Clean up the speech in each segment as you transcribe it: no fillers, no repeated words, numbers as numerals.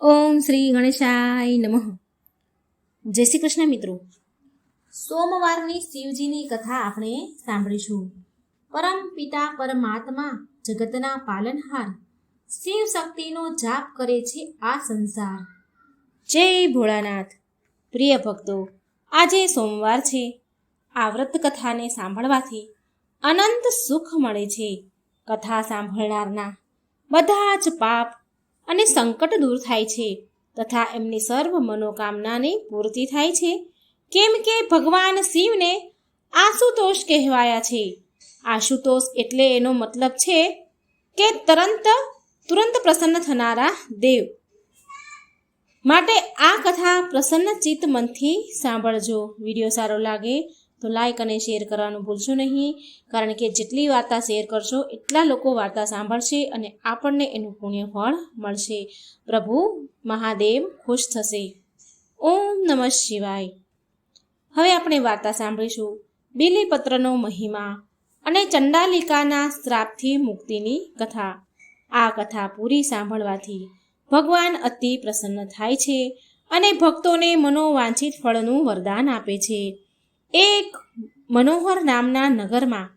ઓમ શ્રી ગણેશાય નમઃ. જય શ્રી કૃષ્ણ મિત્રો. સોમવારની શિવજીની કથા આપણે સાંભળીશું. પરમ પિતા પરમાત્મા જગતના પાલનહાર શિવ શક્તિનો જાપ કરે છે આ સંસાર. જય ભોળાનાથ. પ્રિય ભક્તો, આજે સોમવાર છે. આ વ્રત કથાને સાંભળવાથી અનંત સુખ મળે છે. કથા સાંભળનારના બધા જ પાપ અને સંકટ દૂર થાય છે તથા એમની સર્વ મનોકામનાની પૂર્તિ થાય છે. કેમ કે ભગવાન શિવને આશુતોષ કહેવાયા છે. આશુતોષ એટલે એનો મતલબ છે કે તુરંત પ્રસન્ન થનારા દેવ. માટે આ કથા પ્રસન્ન ચિત્ત મનથી સાંભળજો. વિડીયો સારો લાગે તો લાઈક અને શેર કરવાનું ભૂલશો નહીં, કારણ કે જેટલી વાર્તા શેર કરશો એટલા લોકો વાર્તા સાંભળશે અને આપણને એનું પુણ્ય ફળ મળશે. પ્રભુ મહાદેવ ખુશ થશે. ઓમ નમઃ શિવાય. હવે આપણે વાર્તા સાંભળીશું બીલીપત્રનો મહિમા અને ચંડાલિકાના શ્રાપથી મુક્તિની કથા. આ કથા પૂરી સાંભળવાથી ભગવાન અતિ પ્રસન્ન થાય છે અને ભક્તોને મનોવાંછિત ફળનું વરદાન આપે છે. એક મનોહર નામના નગરમાં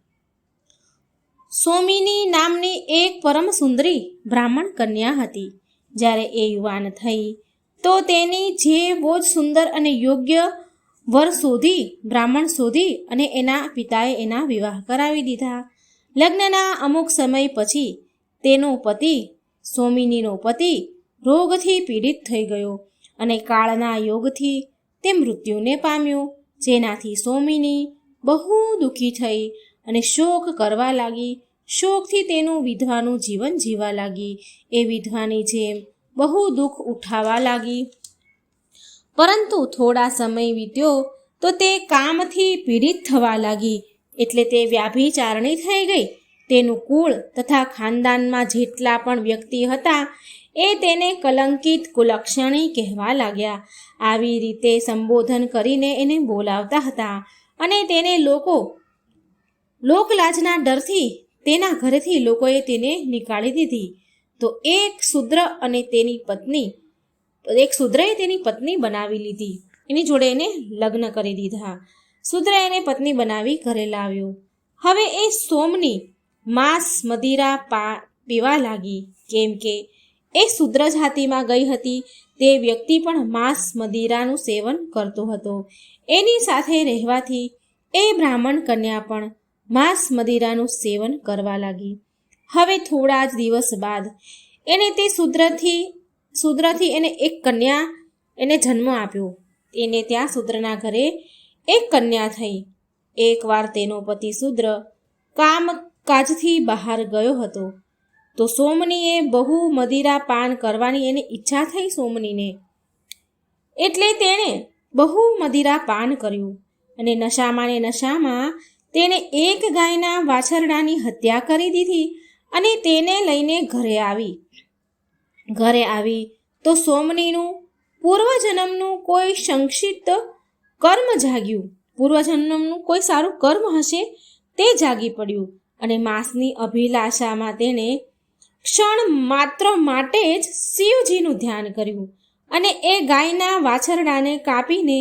સોમિની નામની એક પરમ સુંદરી બ્રાહ્મણ કન્યા હતી. જ્યારે એ યુવાન થઈ તો તેની જે બહુ જ સુંદર અને યોગ્ય વર બ્રાહ્મણ શોધી અને એના પિતાએ એના વિવાહ કરાવી દીધા. લગ્નના અમુક સમય પછી તેનો પતિ સોમિનીનો પતિ રોગથી પીડિત થઈ ગયો અને કાળના યોગથી તે મૃત્યુને પામ્યો. જેનાથી સોમિની બહુ દુઃખી થઈ અને શોક કરવા લાગી. શોકથી તેનું વિધવાનું જીવન જીવવા લાગી. એ વિધવાની જેમ બહુ દુઃખ ઉઠાવવા લાગી. પરંતુ થોડા સમય વીત્યો તો તે કામથી પીડિત થવા લાગી. એટલે તે વ્યાભિચારણી થઈ ગઈ. તેનું કુળ તથા ખાનદાનમાં જેટલા પણ વ્યક્તિ હતા એ તેને કલંકિત કુલક્ષણી કહેવા લાગ્યા. આવી રીતે સંબોધન કરીને એને બોલાવતા હતા અને તેને લોકલાજના ડરથી તેના ઘરેથી લોકોએ તેને નીકાળી દીધી. તો એક શૂદ્રએ તેની પત્ની બનાવી લીધી. એની જોડે એને લગ્ન કરી દીધા. શૂદ્રએ એને પત્ની બનાવી ઘરે લાવ્યો. હવે એ સોમની માંસ મદિરા પીવા લાગી. કેમ કે એ શૂદ્ર જાતિમાં ગઈ હતી. તે વ્યક્તિ પણ માંસ મદિરાનું સેવન કરતો હતો. એની સાથે રહેવાથી એ બ્રાહ્મણ કન્યા પણ માંસ મદિરાનું સેવન કરવા લાગી. હવે થોડા જ દિવસ બાદ એને તે શૂદ્રથી એને એક કન્યા એને જન્મ આપ્યો. એને ત્યાં શૂદ્રના ઘરે એક કન્યા થઈ. એકવાર તેનો પતિ શૂદ્ર કામકાજથી બહાર ગયો હતો તો સોમનીએ બહુ મદિરા પાન કરવાની એને ઈચ્છા થઈ સોમનીને. એટલે તેણે બહુ મદિરા પાન કર્યું અને નશામાં તેણે એક ગાયના વાછરડાની હત્યા કરી દીધી અને તેને લઈને ઘરે આવી તો સોમનીનું પૂર્વજન્મનું કોઈ સંક્ષિપ્ત કર્મ જાગ્યું. પૂર્વજન્મનું કોઈ સારું કર્મ હશે તે જાગી પડ્યું અને માંસની અભિલાષામાં તેણે ક્ષણ માત્ર માટે જ શિવજીનું ધ્યાન કર્યું અને એ ગાયના વાછરડાને કાપીને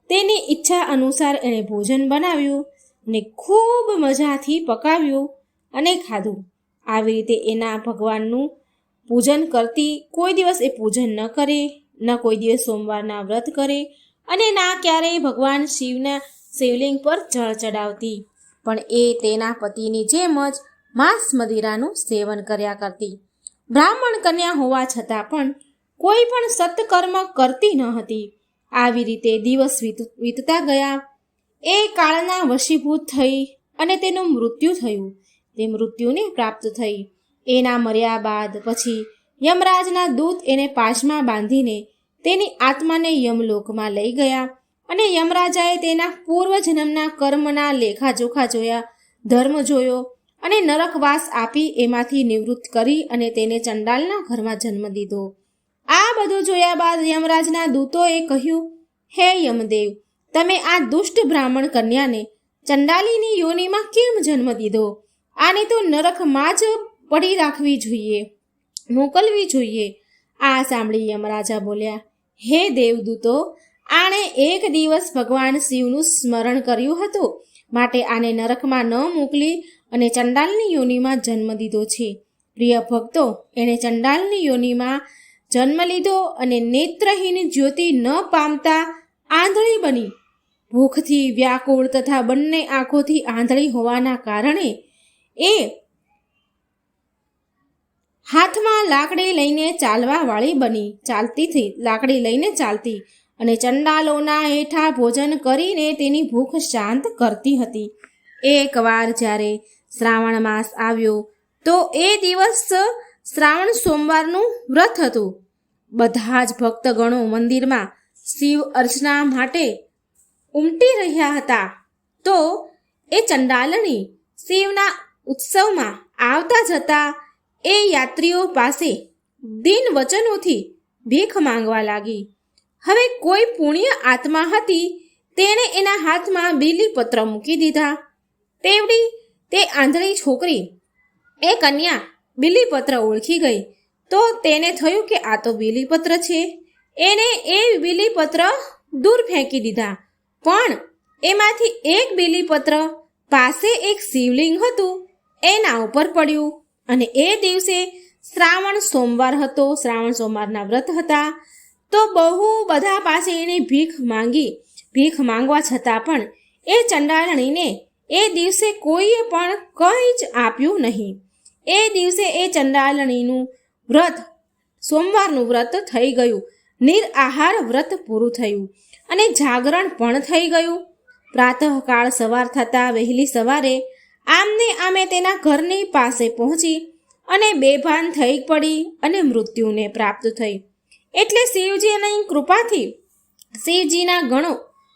તેની ઈચ્છા અનુસાર એણે ભોજન બનાવ્યું અને ખૂબ મજાથી પકાવ્યું અને ખાધું. આવી રીતે એના ભગવાનનું પૂજન કરતી. કોઈ દિવસ એ પૂજન ન કરે, ન કોઈ દિવસ સોમવારના વ્રત કરે અને ના ક્યારેય ભગવાન શિવના શિવલિંગ પર જળ ચડાવતી. પણ એ તેના પતિની જેમ જ માંસ મદિરાનું સેવન કર્યા કરતી. બ્રાહ્મણ કન્યા હોવા છતાં પણ કોઈ પણ સત્કર્મ કરતી ન હતી. આવી રીતે દિવસ વીતતા ગયા. એ કાળના વશીભૂત થઈ અને તેનું મૃત્યુ થયું. તે મૃત્યુને પ્રાપ્ત થઈ. એના મર્યા બાદ પછી યમરાજના દૂત એને પાશમાં બાંધીને તેની આત્માને યમલોકમાં લઈ ગયા અને યમરાજાએ તેના પૂર્વજન્મના કર્મના લેખાજોખા જોયા, ધર્મ જોયો અને નરકવાસ આપી એમાંથી નિવૃત્ત કરી અને તેને ચંડાલના ઘરમાં જન્મ દીધો. આ બધું જોયા બાદ યમરાજના દૂતોએ કહ્યું, હે યમદેવ, તમે આ દુષ્ટ બ્રાહ્મણ કન્યાને ચંડાલીની યોનિમાં કેમ જન્મ દીધો? આને તો નરકમાં જ પડી રાખવી જોઈએ, મોકલવી જોઈએ. આ સાંભળી યમરાજા બોલ્યા, હે દેવદૂતો, આણે એક દિવસ ભગવાન શિવનું સ્મરણ કર્યું હતું, માટે આને નરકમાં ન મોકલી અને ચંડાલની યોનિમાં જન્મ દીધો છે. પ્રિય ભક્તો, એણે ચંડાલની યોનિમાં જન્મ લીધો અને નેત્રહીન જ્યોતિ ન પામતા આંધળી બની. ભૂખથી વ્યાકુળ તથા બંને આંખોથી આંધળી હોવાના કારણે એ હાથમાં લાકડી લઈને ચાલવા વાળી બની. લાકડી લઈને ચાલતી અને ચંડાલોના હેઠા ભોજન કરીને તેની ભૂખ શાંત કરતી હતી. એકવાર જ્યારે શ્રાવણ માસ આવ્યો તો એ દિવસ શ્રાવણ સોમવારનું વ્રત હતું. બધા જ ભક્તગણો મંદિરમાં શિવ અર્ચના માટે ઉમટી રહ્યા હતા. તો એ ચંડાલણી શિવના ઉત્સવમાં આવતા જતા એ યાત્રીઓ પાસે દિન વચનોથી ભીખ માંગવા લાગી. હવે કોઈ પુણ્ય આત્મા હતી, તેણે એના હાથમાં બીલીપત્ર મૂકી દીધા. તેવડી તે આંધળી છોકરી, એ કન્યા બીલીપત્ર ઓળખી ગઈ. તો તેને થયું કે આ તો બીલીપત્ર છે. એને એ બીલીપત્ર દૂર ફેંકી દીધા. પણ એમાંથી એક બીલીપત્ર પાસે એક શિવલિંગ હતું, એના ઉપર પડ્યું. અને એ દિવસે શ્રાવણ સોમવાર હતો, શ્રાવણ સોમવારના વ્રત હતા. તો બહુ બધા પાસે એણે ભીખ માંગી. ભીખ માંગવા છતાં પણ એ ચંડાલણીને એ દિવસે કોઈએ પણ કંઈ જ આપ્યું નહીં. એ દિવસે એ ચંડાલણીનું વ્રત, સોમવારનું વ્રત થઈ ગયું. નિરાહાર વ્રત પૂરું થયું અને જાગરણ પણ થઈ ગયું. પ્રાતઃકાળ સવાર થતાં વહેલી સવારે આમને આમે તેના ઘરની પાસે પહોંચી અને બેભાન થઈ પડી અને મૃત્યુને પ્રાપ્ત થઈ. એટલે શિવજીની કૃપાથી શિવજીના ગણો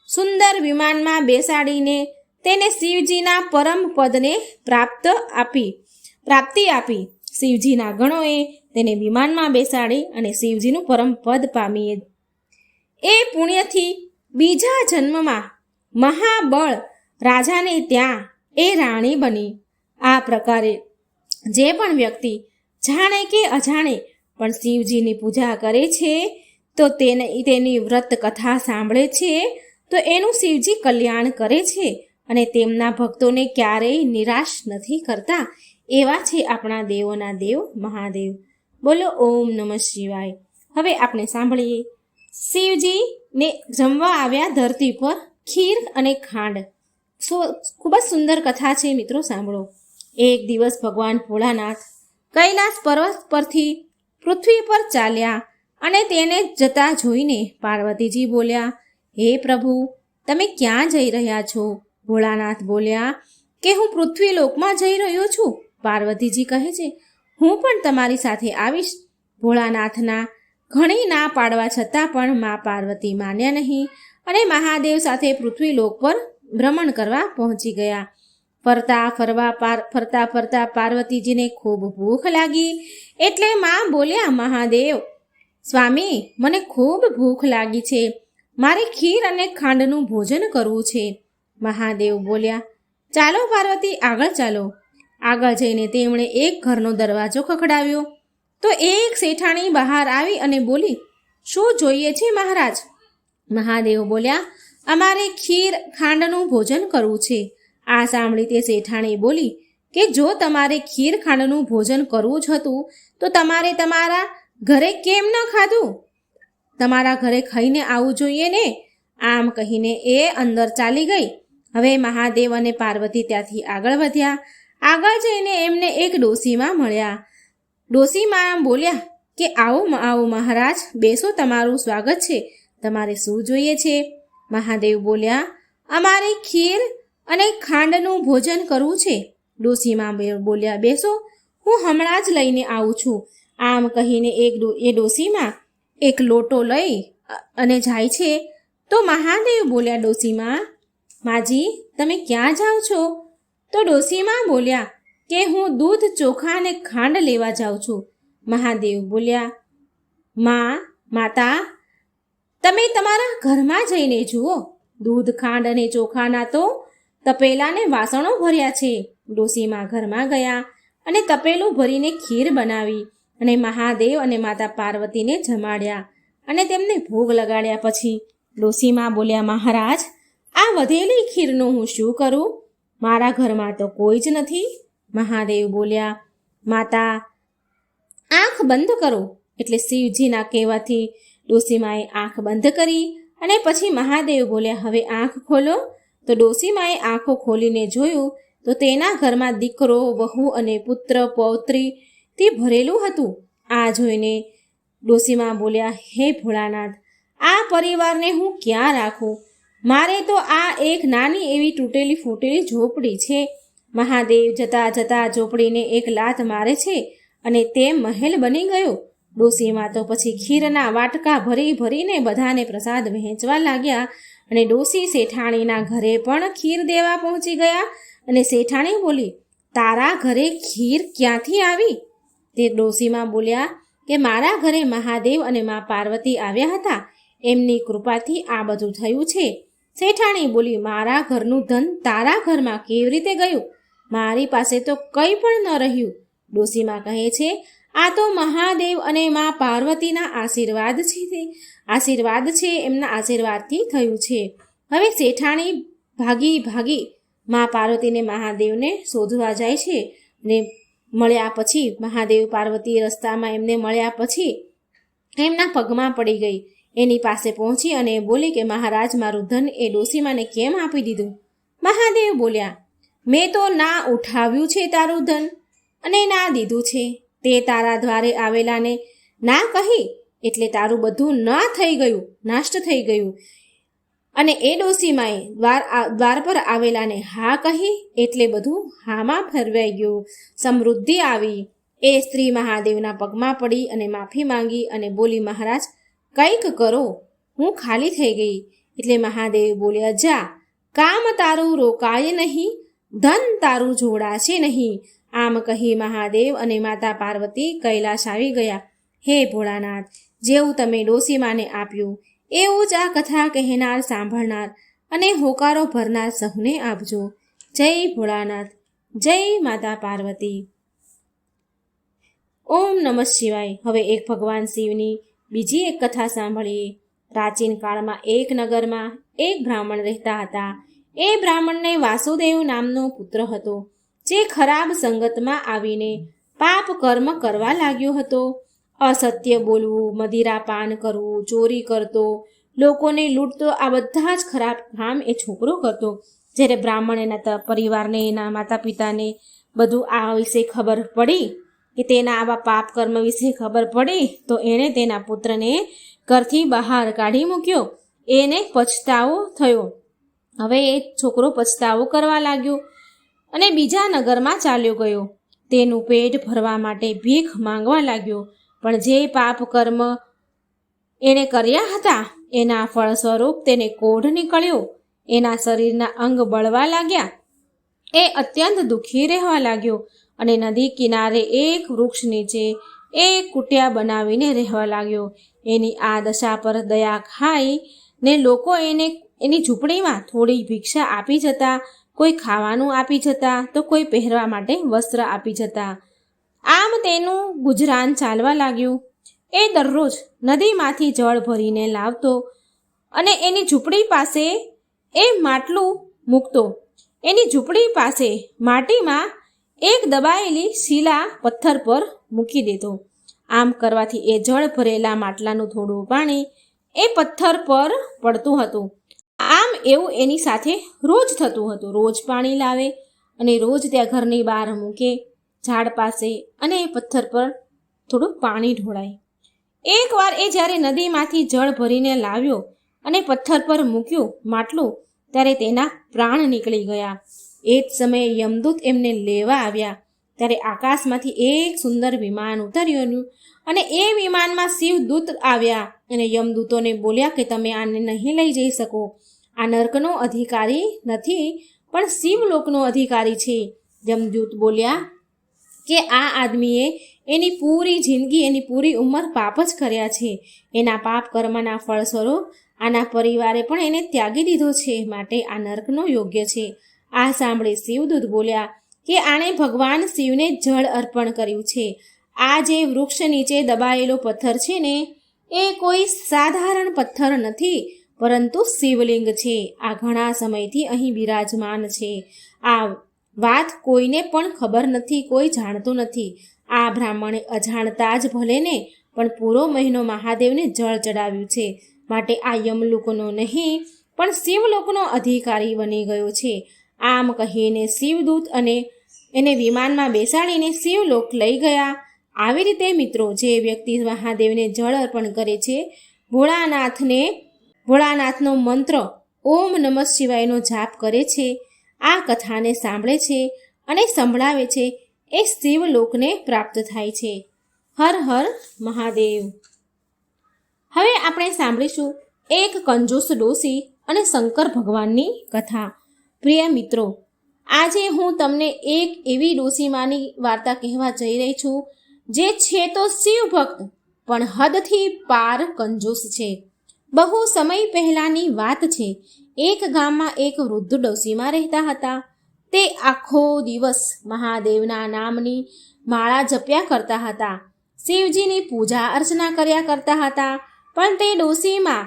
સુંદર વિમાનમાં બેસાડીને તેને શિવજીના પરમ પદને પ્રાપ્તિ આપી. શિવજીના ગણોએ તેને વિમાનમાં બેસાડી અને શિવજીનું પરમ પદ પામી. એ પુણ્યથી બીજા જન્મમાં મહાબળ રાજાને ત્યાં એ રાણી બની. આ પ્રકારે જે પણ વ્યક્તિ જાણે કે અજાણે પણ શિવજીની પૂજા કરે છે, તો તેની વ્રત કથા સાંભળે છે, તો એનું શિવજી કલ્યાણ કરે છે અને તેમના ભક્તોને ક્યારેય નિરાશ નથી કરતા. એવા છે આપણા દેવોના દેવ મહાદેવ. બોલો ઓમ નમઃ શિવાય. હવે આપણે સાંભળીએ શિવજીને જમવા આવ્યા ધરતી પર ખીર અને ખાંડ. ખૂબ જ સુંદર કથા છે મિત્રો, સાંભળો. એક દિવસ ભગવાન ભોળાનાથ કૈલાસ પર્વત પરથી પૃથ્વી પર ચાલ્યા અને તેને જતા જોઈને પાર્વતીજી બોલ્યા, હે પ્રભુ, તમે ક્યાં જઈ રહ્યા છો? ભોળાનાથ બોલ્યા કે હું પૃથ્વી લોકમાં જઈ રહ્યો છું. પાર્વતીજી કહે છે, હું પણ તમારી સાથે આવીશ. ભોળાનાથના ઘણી ના પાડવા છતાં પણ મા પાર્વતી માન્યા નહીં અને મહાદેવ સાથે પૃથ્વી લોક પર ભ્રમણ કરવા પહોંચી ગયા. ફરતા ફરતા પાર્વતીજીને ખૂબ ભૂખ લાગી. એટલે મા બોલ્યા, મહાદેવ સ્વામી, મને ખૂબ ભૂખ લાગી છે, મારે ખીર અને ખાંડનું ભોજન કરવું છે. મહાદેવ બોલ્યા, ચાલો પાર્વતી, આગળ ચાલો. આગળ જઈને તેમણે એક ઘરનો દરવાજો ખખડાવ્યો. તો એક શેઠાણી બહાર આવી અને બોલી, શું જોઈએ છે મહારાજ? મહાદેવ બોલ્યા, અમારે ખીર ખાંડનું ભોજન કરવું છે. આ સાંભળી તે શેઠાણી બોલી કે જો તમારે ખીર ખાંડનું ભોજન કરવું જ હતું તો તમારે તમારા ઘરે કેમ ન ખાધું? તમારા ઘરે ખાઈને આવવું જોઈએ ને. આમ કહીને એ અંદર ચાલી ગઈ. હવે મહાદેવ અને પાર્વતી ત્યાંથી આગળ વધ્યા. આગળ જઈને એમને એક ડોશીમાં મળ્યા. ડોશીમાં બોલ્યા કે આવો મહારાજ, બેસો, તમારું સ્વાગત છે. તમારે શું જોઈએ છે? મહાદેવ બોલ્યા, અમારે ખીર અને ખાંડનું ભોજન કરવું છે. ડોશીમાં બોલ્યા, બેસો, હું હમણાં જ લઈને આવું છું. આમ કહીને એ ડોશીમાં એક લોટો લઈ અને જાય છે. તો મહાદેવ બોલ્યા ડોશીમાં, માજી, તમે ક્યાં જાઓ છો? તો ડોશીમાં બોલ્યા કે હું દૂધ, ચોખા અને ખાંડ લેવા જાઉં છું. મહાદેવ બોલ્યા, માતા, તમે તમારા ઘરમાં જઈને જુઓ, દૂધ, ખાંડ અને ચોખાના તો તપેલા ને વાસણો ભર્યા છે. ડોશીમાં ઘરમાં ગયા અને તપેલું ભરીને ખીર બનાવી અને મહાદેવ અને માતા પાર્વતીને જમાડ્યા અને તેમને ભોગ લગાડ્યા. પછી ડોસીમાં બોલ્યા, મહારાજ, આ વધેલી ખીરનું હું શું કરું? મારા ઘરમાં તો કોઈ જ નથી. મહાદેવ બોલ્યા, માતા, આંખ બંધ કરો. એટલે શિવજીના કહેવાથી ડોસીમાએ આંખ બંધ કરી અને પછી મહાદેવ બોલ્યા, હવે આંખ ખોલો. તો ડોસીમાએ આંખો ખોલીને જોયું તો તેના ઘરમાં દીકરો, વહુ અને પુત્ર પૌત્રીથી ભરેલું હતું. આ જોઈને ડોસીમા બોલ્યા, હે ભોળાનાથ, આ પરિવારને હું ક્યાં રાખું? મારે તો આ એક નાની એવી તૂટેલી ફૂટેલી ઝૂંપડી છે. મહાદેવ જતા જતા ઝૂંપડીને એક લાત મારે છે અને તે મહેલ બની ગયો. ડોસીમા તો પછી ખીરના વાટકા ભરી ભરીને બધાને પ્રસાદ વહેંચવા લાગ્યા અને ડોસી શેઠાણીના ઘરે પણ ખીર દેવા પહોંચી ગયા. અને શેઠાણી બોલી, તારા ઘરે ખીર ક્યાંથી આવી? તે ડોસીમાં બોલ્યા કે મારા ઘરે મહાદેવ અને મા પાર્વતી આવ્યા હતા, એમની કૃપાથી આ બધું થયું છે. શેઠાણી બોલી, મારા ઘરનું ધન તારા ઘરમાં કેવી રીતે ગયું? મારી પાસે તો કંઈ પણ ન રહ્યું. ડોસીમાં કહે છે, આ તો મહાદેવ અને મા પાર્વતીના આશીર્વાદ છે, એમના આશીર્વાદથી થયું છે. હવે શેઠાણી ભાગી મા પાર્વતીને મહાદેવને શોધવા જાય છે. ને મળ્યા પછી મહાદેવ પાર્વતી રસ્તામાં એમને મળ્યા પછી એમના પગમાં પડી ગઈ. એની પાસે પહોંચી અને બોલી કે મહારાજ, મારું ધન એ ડોસીમાને કેમ આપી દીધું? મહાદેવ બોલ્યા, મેં તો ના ઉઠાવ્યું છે તારું ધન અને ના દીધું છે. તે તારા દ્વારે આવેલાને ના કહી એટલે તારું બધું ના થઈ ગયું, નાષ્ટ થઈ ગયું. અને એ ડોસીમાએ દ્વાર પર આવેલાને હા કહી એટલે બધું હામાં ફેરવાઈ ગયું, સમૃદ્ધિ આવી. એ સ્ત્રી મહાદેવના પગમાં પડી અને માફી માંગી અને બોલી, મહારાજ, કંઈક કરો, હું ખાલી થઈ ગઈ. એટલે મહાદેવ બોલ્યા, જા, કામ તારું રોકાય નહીં, ધન તારું જોડાશે નહીં. આમ કહી મહાદેવ અને માતા પાર્વતી કૈલાશ આવી ગયા. હે ભોળાનાથ, જેવું તમે ડોસીમાને આપ્યું એવું જ આ કથા કહેનાર, સાંભળનાર અને હોકારો ભરનાર સહુને આપજો. જય ભોળાનાથ, જય માતા પાર્વતી. ઓમ નમઃ શિવાય. હવે એક ભગવાન શિવની બીજી એક કથા સાંભળીએ. પ્રાચીન કાળમાં એક નગરમાં એક બ્રાહ્મણ રહેતા હતા. એ બ્રાહ્મણને વાસુદેવ નામનો પુત્ર હતો, જે ખરાબ સંગતમાં આવીને પાપ કર્મ કરવા લાગ્યો હતો. અસત્ય બોલવું, મદિરા પાન કરવું, ચોરી કરતો, લોકોને લૂંટતો, આ બધા જ ખરાબ કામ એ છોકરો કરતો. જ્યારે બ્રાહ્મણ એના પરિવારને, એના માતા પિતાને બધું આ વિશે ખબર પડી કે તેના આવા પાપ કર્મ વિશે ખબર પડી તો એણે તેના પુત્રને ઘરથી બહાર કાઢી મૂક્યો. એને પછતાવો થયો. હવે એ છોકરો પછતાવો કરવા લાગ્યો અને બીજા નગરમાં ચાલ્યો ગયો. તેનું પેટ ભરવા માટે ભીખ માંગવા લાગ્યો. પણ જે પાપ કર્મ એણે કર્યા હતા એના ફળ સ્વરૂપ તેને કોઢ નીકળ્યો. એના શરીરના અંગ બળવા લાગ્યા. એ અત્યંત દુઃખી રહેવા લાગ્યો અને નદી કિનારે એક વૃક્ષ નીચે એક કુટિયા બનાવીને રહેવા લાગ્યો. એની આ દશા પર દયા ખાઈ ને લોકો એને એની ઝૂંપડીમાં થોડી ભિક્ષા આપી જતા, કોઈ ખાવાનું આપી જતા તો કોઈ પહેરવા માટે વસ્ત્ર આપી જતા. આમ તેનું ગુજરાન ચાલવા લાગ્યું. એ દરરોજ નદીમાંથી જળ ભરીને લાવતો અને એની ઝૂંપડી પાસે એ માટલું મૂકતો. એની ઝૂંપડી પાસે માટીમાં એક દબાયેલી શીલા પથ્થર પર મૂકી દેતો. આમ કરવાથી એ જળ ભરેલા માટલાનું થોડું પાણી એ પથ્થર પર પડતું હતું. આમ એવું એની સાથે રોજ થતું હતું. રોજ પાણી લાવે અને રોજ ત્યાં ઘરની બહાર મૂકે ઝાડ પાસે અને એ પથ્થર પર થોડું પાણી ઢોળાય. એકવાર એ જ્યારે નદીમાંથી જળ ભરીને લાવ્યો અને પથ્થર પર મૂક્યું માટલું, ત્યારે તેના પ્રાણ નીકળી ગયા. એ જ સમયે યમદૂત એમને લેવા આવ્યા. ત્યારે આકાશમાંથી એક સુંદર વિમાન ઉતર્યું અને એ વિમાનમાં શિવદૂત આવ્યા અને યમદૂતોને બોલ્યા કે તમે આને નહીં લઈ જઈ શકો. આ નર્કનો અધિકારી નથી પણ શિવલોકનો અધિકારી છે. યમદૂત બોલ્યા કે આ આદમીએ એની પૂરી જિંદગી, એની પૂરી ઉંમર પાપ જ કર્યા છે. એના પાપ કર્મના ફળ સ્વરૂપ આના પરિવારે પણ એને ત્યાગી દીધો છે, માટે આ નર્કનો યોગ્ય છે. આ સાંભળી શિવદૂત બોલ્યા કે આણે ભગવાન શિવને જળ અર્પણ કર્યું છે. આ જે વૃક્ષ નીચે દબાયેલો પથ્થર છે ને, એ કોઈ સાધારણ પથ્થર નથી, પરંતુ શિવલિંગ છે. આ ઘણા સમયથી અહીં બિરાજમાન છે. આ વાત કોઈને પણ ખબર નથી, કોઈ જાણતું નથી. આ બ્રાહ્મણે અજાણતા જ ભલે ને, પણ પૂરો મહિનો મહાદેવને જળ ચડાવ્યું છે, માટે આ યમલોકનો નહીં પણ શિવલોકનો અધિકારી બની ગયો છે. આમ કહીને શિવદૂત અને એને વિમાનમાં બેસાડીને શિવલોક લઈ ગયા. આવી રીતે મિત્રો, જે વ્યક્તિ મહાદેવને જળ અર્પણ કરે છે, ભોળાનાથનો મંત્ર ઓમ નમઃ શિવાયનો જાપ કરે છે, આ કથાને સાંભળે છે અને સંભળાવે છે, એ શિવલોકને પ્રાપ્ત થાય છે. હર હર મહાદેવ. હવે આપણે સાંભળીશું એક કંજૂસ ડોસી અને શંકર ભગવાનની કથા. પ્રિય મિત્રો, આજે હું તમને એક એવી ડોસીમાની વાર્તા કહેવા જઈ રહી છું, જે છે તો શિવ ભક્ત પણ હદથી પાર કંજૂસ છે. બહુ સમય પહેલાંની વાત છે. એક ગામમાં એક વૃદ્ધ ડોસીમાં રહેતા હતા. તે આખો દિવસ મહાદેવના નામની માળા જપ્યા કરતા હતા, શિવજીની પૂજા અર્ચના કર્યા કરતા હતા. પણ તે ડોસીમાં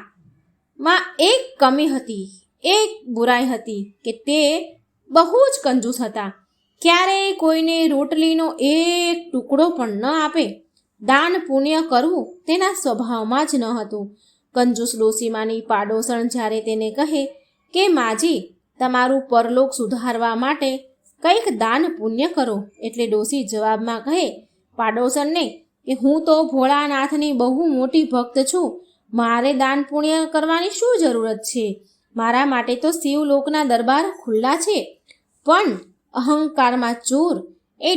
એક કમી હતી, એક બુરાઈ હતી કે તે બહુ જ કંજૂસ હતા. ક્યારેય કોઈને રોટલીનો એક ટુકડો પણ ન આપે. દાન પુણ્ય કરવું તેના સ્વભાવમાં જ ન હતું. કંજૂસ ડોસીમાની પાડોશણ જ્યારે તેને કહે કે માજી, તમારું પરલોક સુધારવા માટે કંઈક દાન પુણ્ય કરો, એટલે ડોસી જવાબમાં કહે પાડોશણને કે હું તો ભોળાનાથની બહુ મોટી ભક્ત છું, મારે દાન પુણ્ય કરવાની શું જરૂરત છે? મારા માટે તો શિવલોકના દરબાર ખુલ્લા છે. પણ અહંકારમાં ચોર એ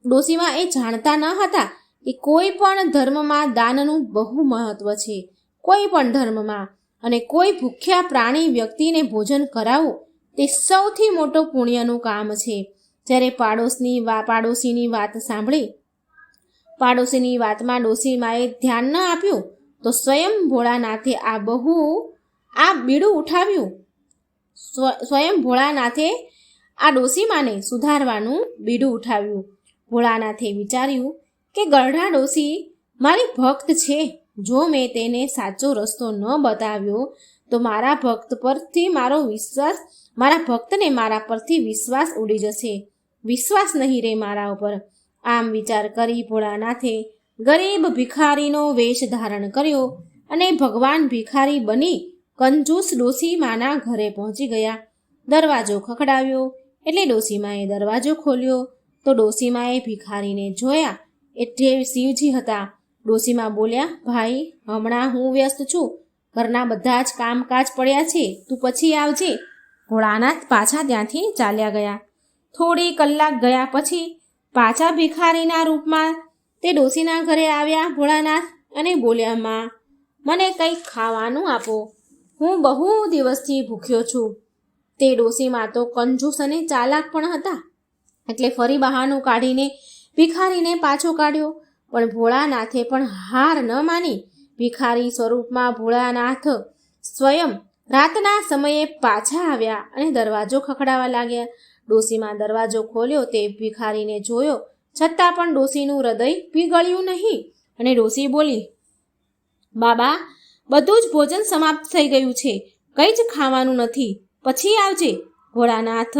ડોસીમાં એ જાણતા ન હતા કે કોઈ પણ ધર્મમાં દાનનું બહુ મહત્વ છે. કોઈ પણ ધર્મમાં. અને કોઈ ભૂખ્યા પ્રાણી વ્યક્તિને ભોજન કરાવવું તે સૌથી મોટો પુણ્યનું કામ છે. જ્યારે પાડોશીની વાત સાંભળી, પાડોશીની વાતમાં ડોસીમાએ ધ્યાન ન આપ્યું, તો સ્વયં ભોળાનાથે બીડું ઉઠાવ્યું. સ્વયં ભોળાનાથે આ ડોસીમાને સુધારવાનું બીડું ઉઠાવ્યું. ભોળાનાથે વિચાર્યું કે ગરડા ડોસી મારી ભક્ત છે, જો મેં તેને સાચો રસ્તો ન બતાવ્યો તો મારા ભક્તને મારા પરથી વિશ્વાસ ઉડી જશે, વિશ્વાસ નહીં રહે મારા ઉપર. આમ વિચાર કરી ભોળાનાથે ગરીબ ભિખારીનો વેશ ધારણ કર્યો અને ભગવાન ભિખારી બની કંજૂસ ડોસીમાના ઘરે પહોંચી ગયા. દરવાજો ખખડાવ્યો એટલે ડોસીમાએ દરવાજો ખોલ્યો તો ડોસીમાએ ભિખારીને જોયા એટલે શિવજી હતા. ડોસીમા બોલ્યા, ભાઈ, હમણાં હું વ્યસ્ત છું, ઘરના બધા જ કામકાજ પડ્યા છે, તું પછી આવજે. ભોળાનાથ પાછા ત્યાંથી ચાલ્યા ગયા. થોડી કલાક ગયા પછી પાછા ભિખારીના રૂપમાં તે ડોસીના ઘરે આવ્યા ભોળાનાથ અને બોલ્યા, માં, મને કંઈક ખાવાનું આપો, હું બહુ દિવસથી ભૂખ્યો છું. તે ડોસીમાં તો કંજૂસ અને ચાલાક પણ હતા, એટલે ફરી બહાનું કાઢીને ભિખારીને પાછો કાઢ્યો. પણ ભોળાનાથે પણ હાર ન માની. ભિખારી સ્વરૂપમાં ભોળાનાથ સ્વયં રાતના સમયે પાછા આવ્યા અને દરવાજો ખખડાવવા લાગ્યા. ડોસીમાં દરવાજો ખોલ્યો તે ભિખારીને જોયો, છતાં પણ ડોસીનું હૃદય પીગળ્યું નહીં અને ડોસી બોલી, બાબા, બધું જ ભોજન સમાપ્ત થઈ ગયું છે, કંઈ જ ખાવાનું નથી, પછી આવજે. ભોળાનાથ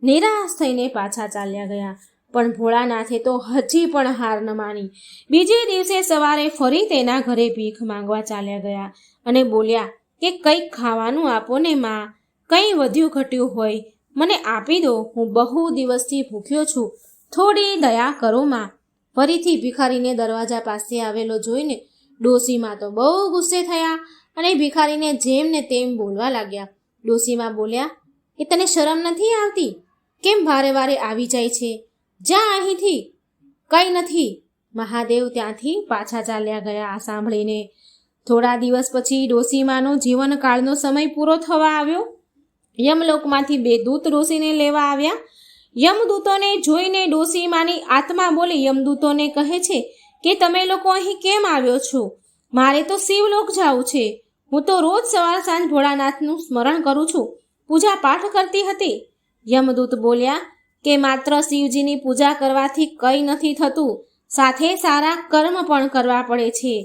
નિરાશ થઈને પાછા ચાલ્યા ગયા. પણ ભોળાનાથે તો હજી પણ હાર ન માની. બીજે દિવસે સવારે ફરી તેના ઘરે ભીખ માંગવા ચાલ્યા ગયા અને બોલ્યા કે કંઈક ખાવાનું આપો ને માં, કંઈ વધ્યું ઘટ્યું હોય મને આપી દો, હું બહુ દિવસથી ભૂખ્યો છું, થોડી દયા કરો માં. ફરીથી ભિખારીને દરવાજા પાસે આવેલો જોઈને ડોસીમાં તો બહુ ગુસ્સે થયા અને ભિખારીને જેમ ને તેમ બોલવા લાગ્યા. ડોસીમાં બોલ્યા કે તને શરમ નથી આવતી? કેમ વારે વારે આવી જાય છે? જા અહીંથી, કંઈ નથી. મહાદેવ ત્યાંથી પાછા ચાલ્યા ગયા. આ સાંભળીને થોડા દિવસ પછી ડોસીમાનો જીવનકાળનો સમય પૂરો થવા આવ્યો. યમલોકમાંથી 2 દૂત ડોસીને લેવા આવ્યા. યમદૂતોને જોઈને ડોસીમાની આત્મા બોલી યમદૂતોને કહે છે કે તમે લોકો અહીં કેમ આવ્યો છો? મારે તો શિવલોક જવું છે. હું તો રોજ સવાર સાંજ ભોળાનાથનું સ્મરણ કરું છું, પૂજા પાઠ કરતી હતી. યમદૂત બોલ્યા કે માત્ર શિવજીની પૂજા કરવાથી કંઈ નથી થતું, સાથે સારા કર્મ પણ કરવા પડે છે,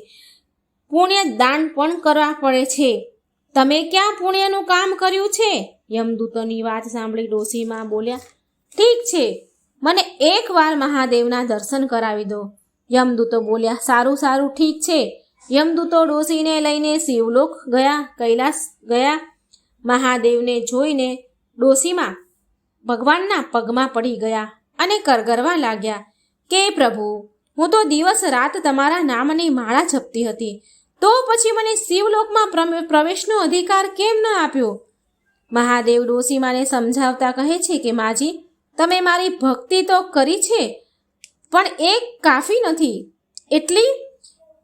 પુણ્ય દાન પણ કરવા પડે છે. તમે ક્યાં પુણ્યનું કામ કર્યું છે? યમદૂતોની વાત સાંભળી ડોશીમાં બોલ્યા, ઠીક છે, મને એકવાર મહાદેવના દર્શન કરાવી દો. યમદૂતો બોલ્યા, સારું સારું, ઠીક છે. યમદૂતો ડોશીને લઈને શિવલોક ગયા, કૈલાસ ગયા. મહાદેવને જોઈને ડોશીમાં ભગવાનના પગમાં પડી ગયા અને કરગરવા લાગ્યા કે પ્રભુ, હું તો દિવસ રાત તમારા નામની માળા જપતી હતી, તો પછી મને શિવલોકમાં પ્રવેશનો અધિકાર કેમ ન આપ્યો? મહાદેવ ડોશીમાને સમજાવતા કહે છે કે માજી, તમે મારી ભક્તિ તો કરી છે, પણ એ કાફી નથી,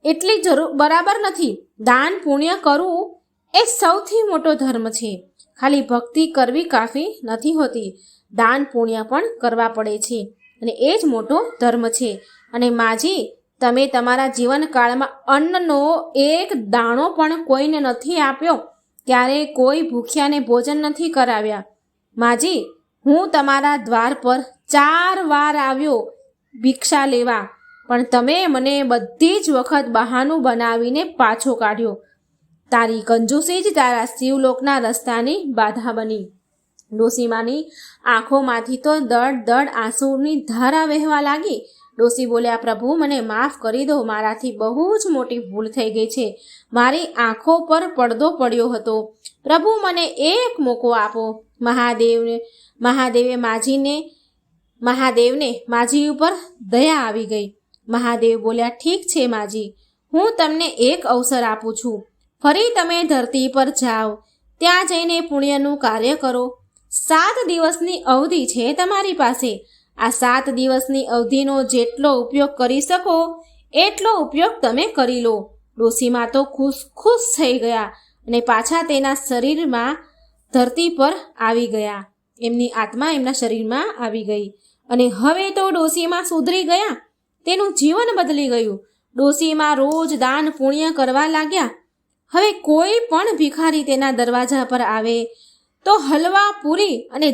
એટલી જરૂર બરાબર નથી. દાન પુણ્ય કરવું એ સૌથી મોટો ધર્મ છે. ખાલી ભક્તિ કરવી કાફી નથી હોતી, દાન પુણ્ય પણ કરવા પડે છે, અને એ જ મોટો ધર્મ છે. અને માજી, તમે તમારા જીવનકાળમાં અન્નનો એક દાણો પણ કોઈને નથી આપ્યો, ક્યારેય કોઈ ભૂખ્યાને ભોજન નથી કરાવ્યા. માજી, હું તમારા દ્વાર પર 4 વાર આવ્યો ભિક્ષા લેવા, પણ તમે મને બધી જ વખત બહાનું બનાવીને પાછો કાઢ્યો. તારી કંજૂસી જ તારા શિવલોકના રસ્તાની બાધા બની. ડોશીમાની આંખોમાંથી તો દડ આંસુની ધારા વહેવા લાગી. ડોશી બોલ્યા, પ્રભુ, મને માફ કરી દો, મારાથી બહુ જ મોટી ભૂલ થઈ ગઈ છે. મારી આંખો પર પડદો પડ્યો હતો. પ્રભુ, મને એક મોકો આપો. મહાદેવને માજી ઉપર દયા આવી ગઈ. મહાદેવ બોલ્યા, ઠીક છે માજી, હું તમને એક અવસર આપું છું. ફરી તમે ધરતી પર જાઓ, ત્યાં જઈને પુણ્યનું કાર્ય કરો. 7 દિવસની અવધિ છે તમારી પાસે. આ 7 દિવસની અવધિનો જેટલો ઉપયોગ કરી શકો એટલો ઉપયોગ તમે કરી લો. ડોશીમાં તો ખુશ થઈ ગયા અને પાછા તેના શરીરમાં ધરતી પર આવી ગયા. એમની આત્મા એમના શરીરમાં આવી ગઈ અને હવે તો ડોશીમાં સુધરી ગયા. તેનું જીવન બદલી ગયું. ડોશીમાં રોજ દાન પુણ્ય કરવા લાગ્યા. હવે કોઈ પણ ભિખારી તેના દરવાજા પર આવે તો હલવા, પૂરી અને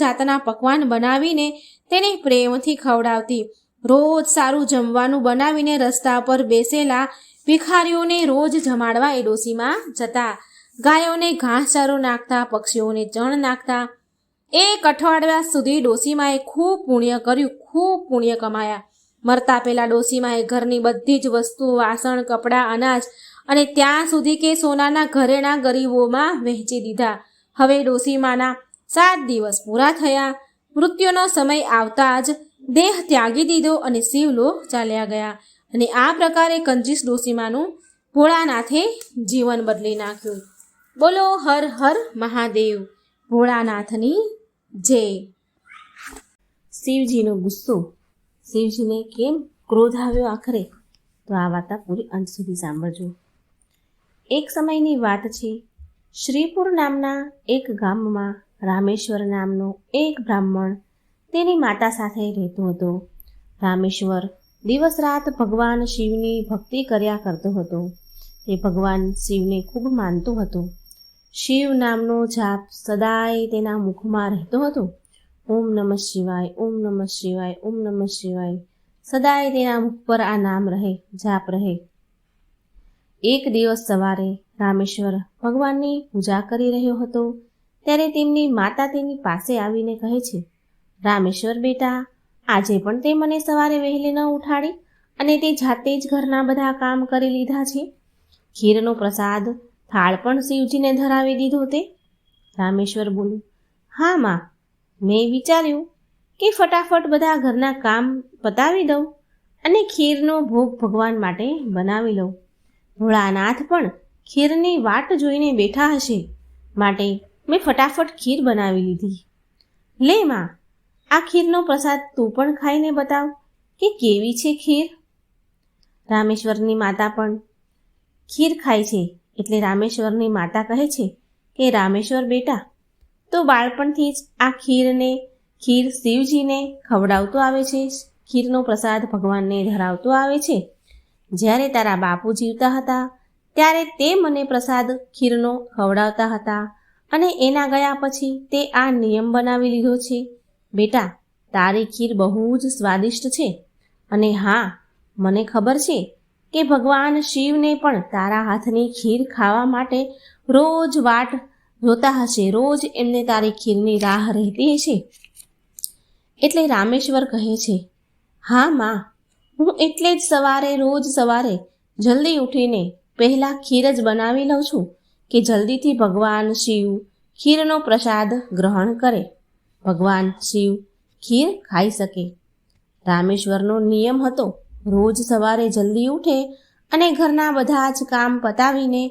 જાતના પકવાન બનાવીને તેને પ્રેમથી ખવડાવતી. રોજ સારું જમવાનું બનાવીને રસ્તા પર બેસેલા ભિખારીઓને રોજ જમાડવા એ ડોશીમાં જતા. ગાયોને ઘાસચારો નાખતા, પક્ષીઓને ચણ નાખતા. 1 અઠવાડિયા સુધી ડોશીમાએ ખૂબ પુણ્ય કર્યું, ખૂબ પુણ્ય કમાયા. મરતા પહેલા ડોશીમાએ ઘરની બધી જ વસ્તુ, વાસણ, કપડાં, અનાજ અને ત્યાં સુધી કે સોનાના ઘરેણાં ગરીબોમાં વહેંચી દીધા. હવે ડોશીમાના 7 દિવસ પૂરા થયા. મૃત્યુનો સમય આવતા જ દેહ ત્યાગી દીધો અને શિવલોક ચાલ્યા ગયા. અને આ પ્રકારે કંજૂસ ડોશીમાનું ભોળાનાથે જીવન બદલી નાખ્યું. બોલો હર હર મહાદેવ, ભોળાનાથની જય. શિવજીનો ગુસ્સો. શિવજીને કેમ ક્રોધ આવ્યો આખરે? તો આ વાર્તા પૂરી અંત સુધી સાંભળજો. એક સમયની વાત છે. શ્રીપુર નામના એક ગામમાં રામેશ્વર નામનો એક બ્રાહ્મણ તેની માતા સાથે રહેતો હતો. રામેશ્વર દિવસ રાત ભગવાન શિવની ભક્તિ કર્યા કરતો હતો. તે ભગવાન શિવને ખૂબ માનતો હતો. શિવ નામનો જાપ સદાય તેના મુખમાં રહેતો હતો. ઓમ નમઃ શિવાય, ઓમ નમઃ શિવાય, ઓમ નમઃ શિવાય. સદાય તેના મુખ પર આ નામ રહે, જાપ રહે. એક દિવસ સવારે રામેશ્વર ભગવાનની પૂજા કરી રહ્યો હતો ત્યારે તેમની માતા તેની પાસે આવીને કહે છે, રામેશ્વર બેટા, આજે પણ તે મને સવારે વહેલી ન ઉઠાડી અને તે જાતે જ ઘરના બધા કામ કરી લીધા છે. ખીરનો પ્રસાદ થાળ પણ શિવજીને ધરાવી દીધો તે? રામેશ્વર બોલ્યું, હા માં, મેં વિચાર્યું કે ફટાફટ બધા ઘરના કામ પતાવી દઉં અને ખીરનો ભોગ ભગવાન માટે બનાવી લઉં. ભોળાનાથ પણ ખીરની વાટ જોઈને બેઠા હશે, માટે મેં ફટાફટ ખીર બનાવી લીધી. લે માં, આ ખીરનો પ્રસાદ તું પણ ખાઈને બતાવ કે કેવી છે ખીર. રામેશ્વરની માતા પણ ખીર ખાય છે એટલે રામેશ્વરની માતા કહે છે કે રામેશ્વર બેટા, તો બાળપણથી જ આ ખીર શિવજીને ખવડાવતો આવે છે, ખીરનો પ્રસાદ ભગવાનને ધરાવતો આવે છે. જ્યારે તારા બાપુ જીવતા હતા ત્યારે તે મને પ્રસાદ ખીરનો ખવડાવતા હતા અને એના ગયા પછી તે આ નિયમ બનાવી લીધો છે. બેટા, તારી ખીર બહુ જ સ્વાદિષ્ટ છે અને હા, મને ખબર છે કે ભગવાન શિવને પણ તારા હાથની ખીર ખાવા માટે રોજ વાટ જોતા હશે, રોજ એમને તારી ખીરની રાહ રહેતી હશે. એટલે રામેશ્વર કહે છે, હા માં, હું એટલે જ રોજ સવારે જલ્દી ઉઠીને પહેલાં ખીર જ બનાવી લઉં છું કે જલ્દીથી ભગવાન શિવ ખીરનો પ્રસાદ ગ્રહણ કરે, ભગવાન શિવ ખીર ખાઈ શકે. રામેશ્વરનો નિયમ હતો રોજ સવારે જલ્દી ઉઠે અને ઘરના બધા જ કામ પતાવીને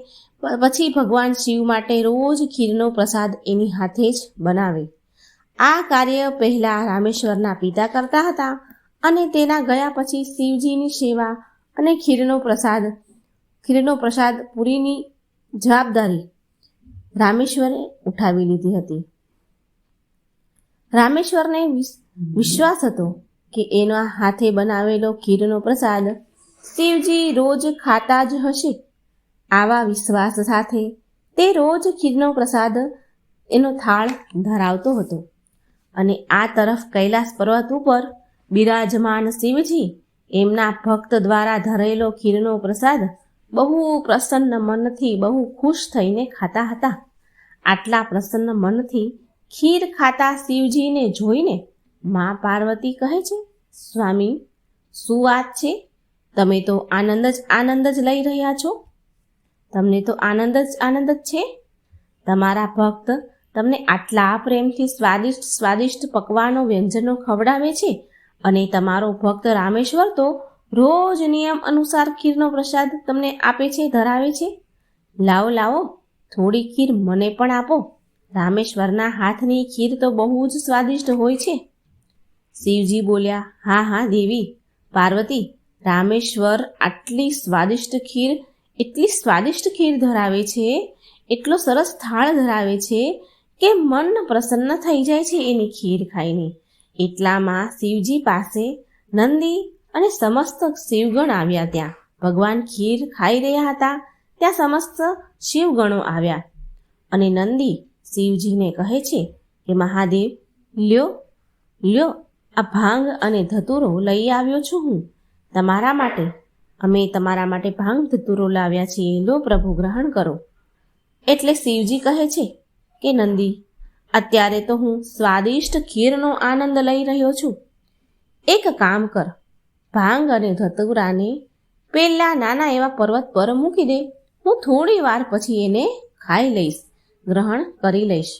પછી ભગવાન શિવ માટે રોજ ખીરનો પ્રસાદ એની હાથે જ બનાવે. આ કાર્ય પહેલાં રામેશ્વરના પિતા કરતા હતા અને તેના ગયા પછી શિવજીની સેવા અને ખીરનો પ્રસાદ પૂરીની જવાબદારી રામેશ્વરે ઉઠાવી લીધી હતી. રામેશ્વરને વિશ્વાસ હતો કે એના હાથે બનાવેલો ખીરનો પ્રસાદ શિવજી રોજ ખાતા જ હશે. આવા વિશ્વાસ સાથે તે રોજ ખીરનો પ્રસાદ એનો થાળ ધરાવતો હતો. અને આ તરફ કૈલાસ પર્વત ઉપર બિરાજમાન શિવજી એમના ભક્ત દ્વારા ધરેલો ખીરનો પ્રસાદ બહુ પ્રસન્ન મનથી, બહુ ખુશ થઈને ખાતા હતા. આટલા પ્રસન્ન મનથી ખીર ખાતા શિવજીને જોઈને મા પાર્વતી કહે છે, સ્વામી, શું વાત છે? તમે તો આનંદ જ લઈ રહ્યા છો. તમને તો આનંદ જ છે. તમારા ભક્ત તમને આટલા પ્રેમથી સ્વાદિષ્ટ પકવાનો વ્યંજનો ખવડાવે છે અને તમારો ભક્ત રામેશ્વર તો રોજ નિયમ અનુસાર ખીરનો પ્રસાદ તમને આપે છે, ધરાવે છે. લાવો, થોડી ખીર મને પણ આપો. રામેશ્વરના હાથની ખીર તો બહુ જ સ્વાદિષ્ટ હોય છે. શિવજી બોલ્યા, હા દેવી પાર્વતી, રામેશ્વર એટલી સ્વાદિષ્ટ ખીર ધરાવે છે, એટલો સરસ થાળ ધરાવે છે કે મન પ્રસન્ન થઈ જાય છે એની ખીર ખાઈને. એટલામાં શિવજી પાસે નંદી અને સમસ્ત શિવગણ આવ્યા. ત્યાં ભગવાન ખીર ખાઈ રહ્યા હતા, ત્યાં સમસ્ત શિવગણો આવ્યા અને નંદી શિવજીને કહે છે કે મહાદેવ, લ્યો આ ભાંગ અને ધતુરો લઈ આવ્યો છું હું તમારા માટે. અમે તમારા માટે ભાંગ ધતુરો લાવ્યા છીએ, લો પ્રભુ, ગ્રહણ કરો. એટલે શિવજી કહે છે કે નંદી, અત્યારે તો હું સ્વાદિષ્ટ ખીરનો આનંદ લઈ રહ્યો છું. એક કામ કર, ભાંગ અને ધતુરાને પેલા નાના એવા પર્વત પર મૂકી દે. હું થોડી વાર પછી એને ખાઈ લઈશ, ગ્રહણ કરી લઈશ.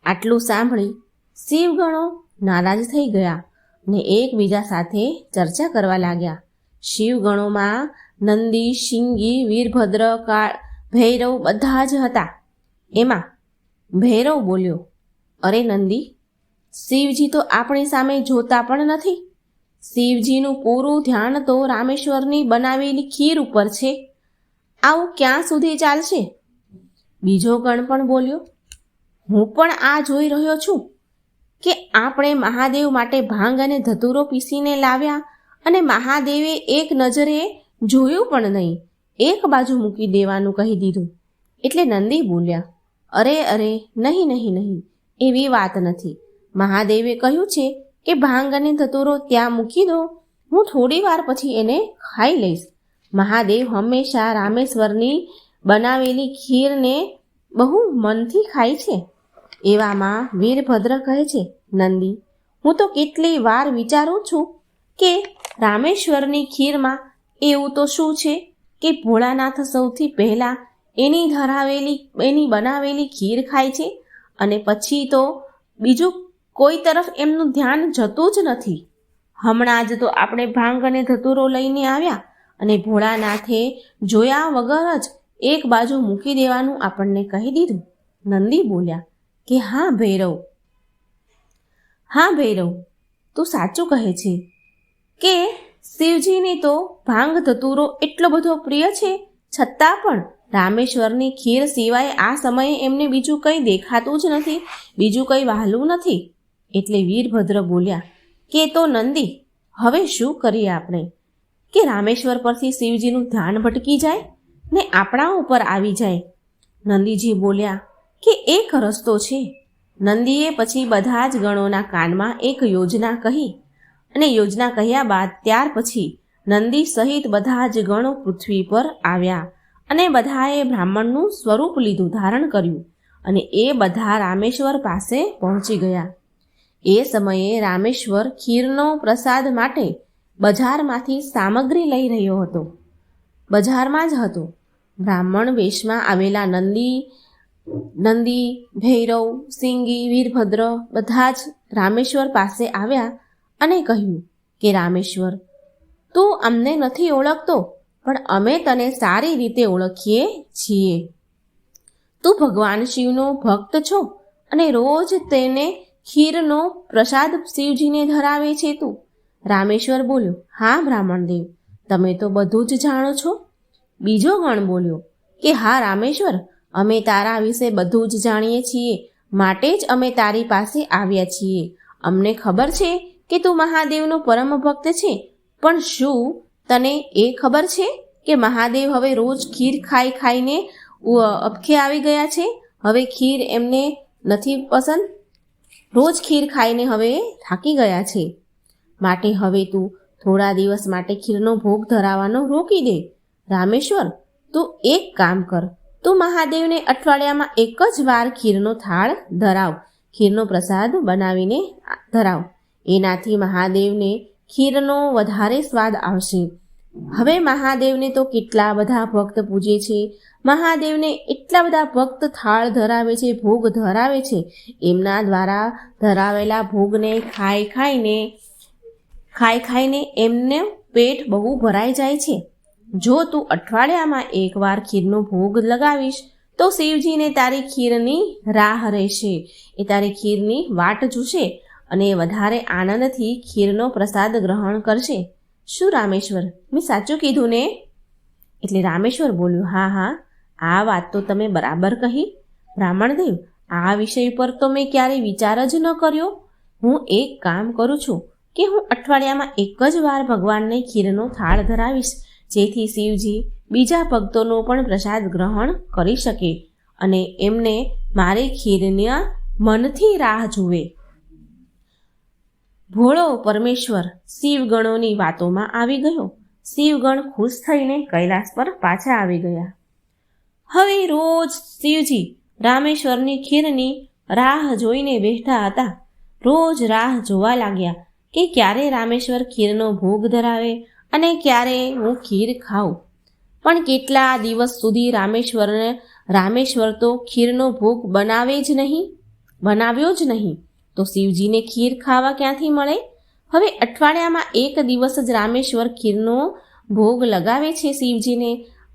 આટલું સાંભળી શિવગણો નારાજ થઈ ગયા અને એકબીજા સાથે ચર્ચા કરવા લાગ્યા. શિવગણોમાં નંદી, શિંગી, વીરભદ્ર, ભૈરવ બધા જ હતા. એમાં ભૈરવ બોલ્યો, અરે નંદી, શિવજી તો આપણી સામે જોતા પણ નથી. શિવજીનું પૂરું ધ્યાન તો રામેશ્વરની બનાવેલી ખીર ઉપર છે. આવું ક્યાં સુધી ચાલશે? બીજો ગણ પણ બોલ્યો, હું પણ આ જોઈ રહ્યો છું કે આપણે મહાદેવ માટે ભાંગ અને ધતુરો પીસીને લાવ્યા અને મહાદેવે એક નજરે જોયું પણ નહીં, એક બાજુ મૂકી દેવાનું કહી દીધું. એટલે નંદી બોલ્યા, અરે નહીં, એવી વાત નથી. મહાદેવે કહ્યું છે કે ભાંગ અને ધતુરો ત્યાં મૂકી દો, હું થોડી વાર પછી એને ખાઈ લઈશ. મહાદેવ હંમેશા રામેશ્વરની બનાવેલી ખીરને બહુ મનથી ખાય છે. એવામાં વીરભદ્ર કહે છે, નંદી, હું તો કેટલી વાર વિચારું છું કે રામેશ્વરની ખીરમાં એવું તો શું છે કે ભોળાનાથ સૌથી પહેલાં એની બનાવેલી ખીર ખાય છે અને પછી તો બીજું કોઈ તરફ એમનું ધ્યાન જતું જ નથી. હમણાં જ તો આપણે ભાંગ અને ધતુરો લઈને આવ્યા અને ભોળાનાથે જોયા વગર જ એક બાજુ મૂકી દેવાનું આપણને કહી દીધું. નંદી બોલ્યા કે હા ભૈરવ, તું સાચું કહે છે કે શિવજીની તો ભાંગ ધતુરો એટલો બધો પ્રિય છે, છતાં પણ રામેશ્વરની ખીર સિવાય આ સમયે એમને બીજું કંઈ દેખાતું જ નથી, બીજું કંઈ વહાલું નથી. એટલે વીરભદ્ર બોલ્યા કે તો નંદી, હવે શું કરીએ આપણે કે રામેશ્વર પરથી શિવજીનું ધ્યાન ભટકી જાય ને આપણા ઉપર આવી જાય. નંદીજી બોલ્યા કે એક રસ્તો છે. નંદીએ પછી બધા જ ગણોના કાનમાં એક યોજના કહી અને યોજના કહ્યા બાદ ત્યાર પછી નંદી સહિત બધા જ ગણો પૃથ્વી પર આવ્યા અને બધાએ બ્રાહ્મણનું સ્વરૂપ લીધું, ધારણ કર્યું અને એ બધા રામેશ્વર પાસે પહોંચી ગયા. એ સમયે રામેશ્વર ખીરનો પ્રસાદ માટે બજારમાંથી સામગ્રી લઈ રહ્યો હતો. બજારમાં જ હતો. બ્રાહ્મણ વેશમાં આવેલા નંદી, ભૈરવ, સિંગી, વીરભદ્ર બધા જ રામેશ્વર પાસે આવ્યા અને કહ્યું કે રામેશ્વર, તું અમને નથી ઓળખતો, પણ અમે તને સારી રીતે ઓળખીએ છીએ. તું ભગવાન શિવનો ભક્ત છો અને રોજ તેને ખીરનો પ્રસાદ શિવજીને ધરાવે છે તું. રામેશ્વર બોલ્યો, હા બ્રાહ્મણદેવ, તમે તો બધું જ જાણો છો. બીજો ગણ બોલ્યો કે હા રામેશ્વર, અમે તારા વિશે બધું જ જાણીએ છીએ, માટે જ અમે તારી પાસે આવ્યા છીએ. અમને ખબર છે કે તું મહાદેવનો પરમ ભક્ત છે, પણ શું તને એ ખબર છે કે મહાદેવ હવે રોજ ખીર ખાઈને અબખે આવી ગયા છે? હવે ખીર એમને નથી પસંદ. રોજ ખીર ખાઈને હવે થાકી ગયા છે. માટે હવે તું થોડા દિવસ માટે ખીરનો ભોગ ધરાવવાનો રોકી દે. રામેશ્વર, તું એક કામ કર, તું મહાદેવને અઠવાડિયામાં એક જ વાર ખીરનો થાળ ધરાવ, ખીરનો પ્રસાદ બનાવીને ધરાવ. એનાથી મહાદેવને ખીરનો વધારે સ્વાદ આવશે. હવે મહાદેવને તો કેટલા બધા ભક્ત પૂજે છે, મહાદેવને એટલા બધા ભક્ત થાળ ધરાવે છે, ભોગ ધરાવે છે. એમના દ્વારા ધરાવેલા ભોગને ખાઈને એમને પેટ બહુ ભરાઈ જાય છે. જો તું અઠવાડિયામાં એકવાર ખીરનો ભોગ લગાવીશ તો શિવજીને તારી ખીરની રાહ રહેશે. એ તારી ખીરની વાટ જોશે અને વધારે આનંદથી ખીરનો પ્રસાદ ગ્રહણ કરશે. શું રામેશ્વર, મેં સાચું કીધું ને? એટલે રામેશ્વર બોલ્યું, હા, આ વાત તો તમે બરાબર કહી બ્રાહ્મણદેવ. આ વિષય પર તો મેં ક્યારેય વિચાર જ ન કર્યો. હું એક કામ કરું છું કે હું અઠવાડિયામાં એક જ વાર ભગવાનને ખીરનો થાળ ધરાવીશ, જેથી શિવજી બીજા ભક્તોનો પણ પ્રસાદ ગ્રહણ કરી શકે અને એમને મારી ખીરના મનથી રાહ જુએ. ભોળો પરમેશ્વર શિવગણોની વાતોમાં આવી ગયો. શિવગણ ખુશ થઈને કૈલાસ પર પાછા આવી ગયા. હવે રોજ શિવજી રામેશ્વરની ખીરની રાહ જોઈને બેઠા હતા. રોજ રાહ જોવા લાગ્યા કે ક્યારે રામેશ્વર ખીરનો ભોગ ધરાવે અને ક્યારે હું ખીર ખાઉં. પણ કેટલા દિવસ સુધી રામેશ્વર તો ખીરનો ભોગ બનાવ્યો જ નહીં. તો શિવજીને ખીર ખાવા ક્યાંથી મળે? હવે અઠવાડિયામાં એક દિવસ જ રામેશ્વર ખીરનો ભોગ લગાવે છે શિવજીને,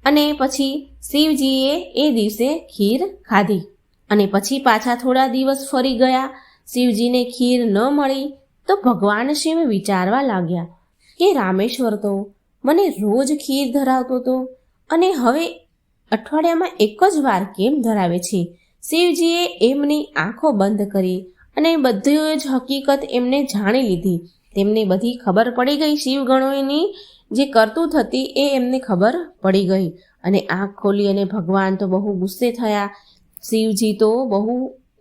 અને પછી શિવજીએ એ દિવસે ખીર ખાધી અને પછી પાછા થોડા દિવસ ફરી ગયા. શિવજીને ખીર ન મળી તો ભગવાન શિવ વિચારવા લાગ્યા કે રામેશ્વર તો મને રોજ ખીર ધરાવતો હતો અને હવે અઠવાડિયામાં એક જ વાર કેમ ધરાવે છે? શિવજીએ એમની આંખો બંધ કરી અને બધી જ હકીકત એમને જાણી લીધી. તેમને બધી ખબર પડી ગઈ. શિવગણોની જે કરતૂત હતી એ એમને ખબર પડી ગઈ અને આંખ ખોલી અને ભગવાન તો બહુ ગુસ્સે થયા. શિવજી તો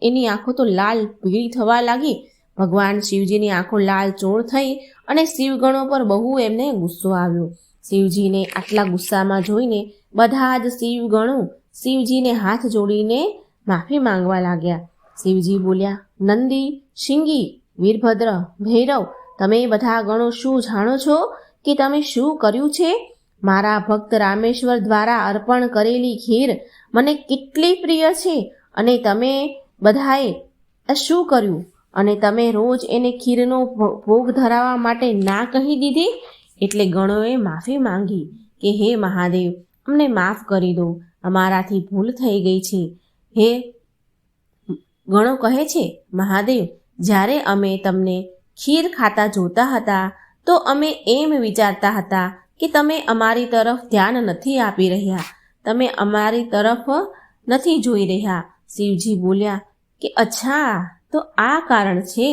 એની આંખો તો લાલ પીળી થવા લાગી. ભગવાન શિવજીની આંખો લાલ ચોળ થઈ અને શિવગણો પર બહુ એમને ગુસ્સો આવ્યો. શિવજીને આટલા ગુસ્સામાં જોઈને બધા જ શિવગણો શિવજીને હાથ જોડીને માફી માંગવા લાગ્યા. શિવજી બોલ્યા, નંદી, શિંગી, વીરભદ્ર, ભૈરવ, તમે બધા ગણો શું જાણો છો કે તમે શું કર્યું છે? મારા ભક્ત રામેશ્વર દ્વારા અર્પણ કરેલી ખીર મને કેટલી પ્રિય છે અને તમે બધાએ શું કર્યું? અને તમે રોજ એને ખીરનો ભોગ ધરાવવા માટે ના કહી દીધી. એટલે ગણોએ માફી માંગી કે હે મહાદેવ, અમને માફ કરી દો, અમારાથી ભૂલ થઈ ગઈ છે. હે ગણો કહે છે, મહાદેવ, જ્યારે અમે તમને ખીર ખાતા જોતા હતા તો અમે એમ વિચારતા હતા કે તમે અમારી તરફ ધ્યાન નથી આપી રહ્યા, તમે અમારી તરફ નથી જોઈ રહ્યા. શિવજી બોલ્યા કે અચ્છા, તો આ કારણ છે.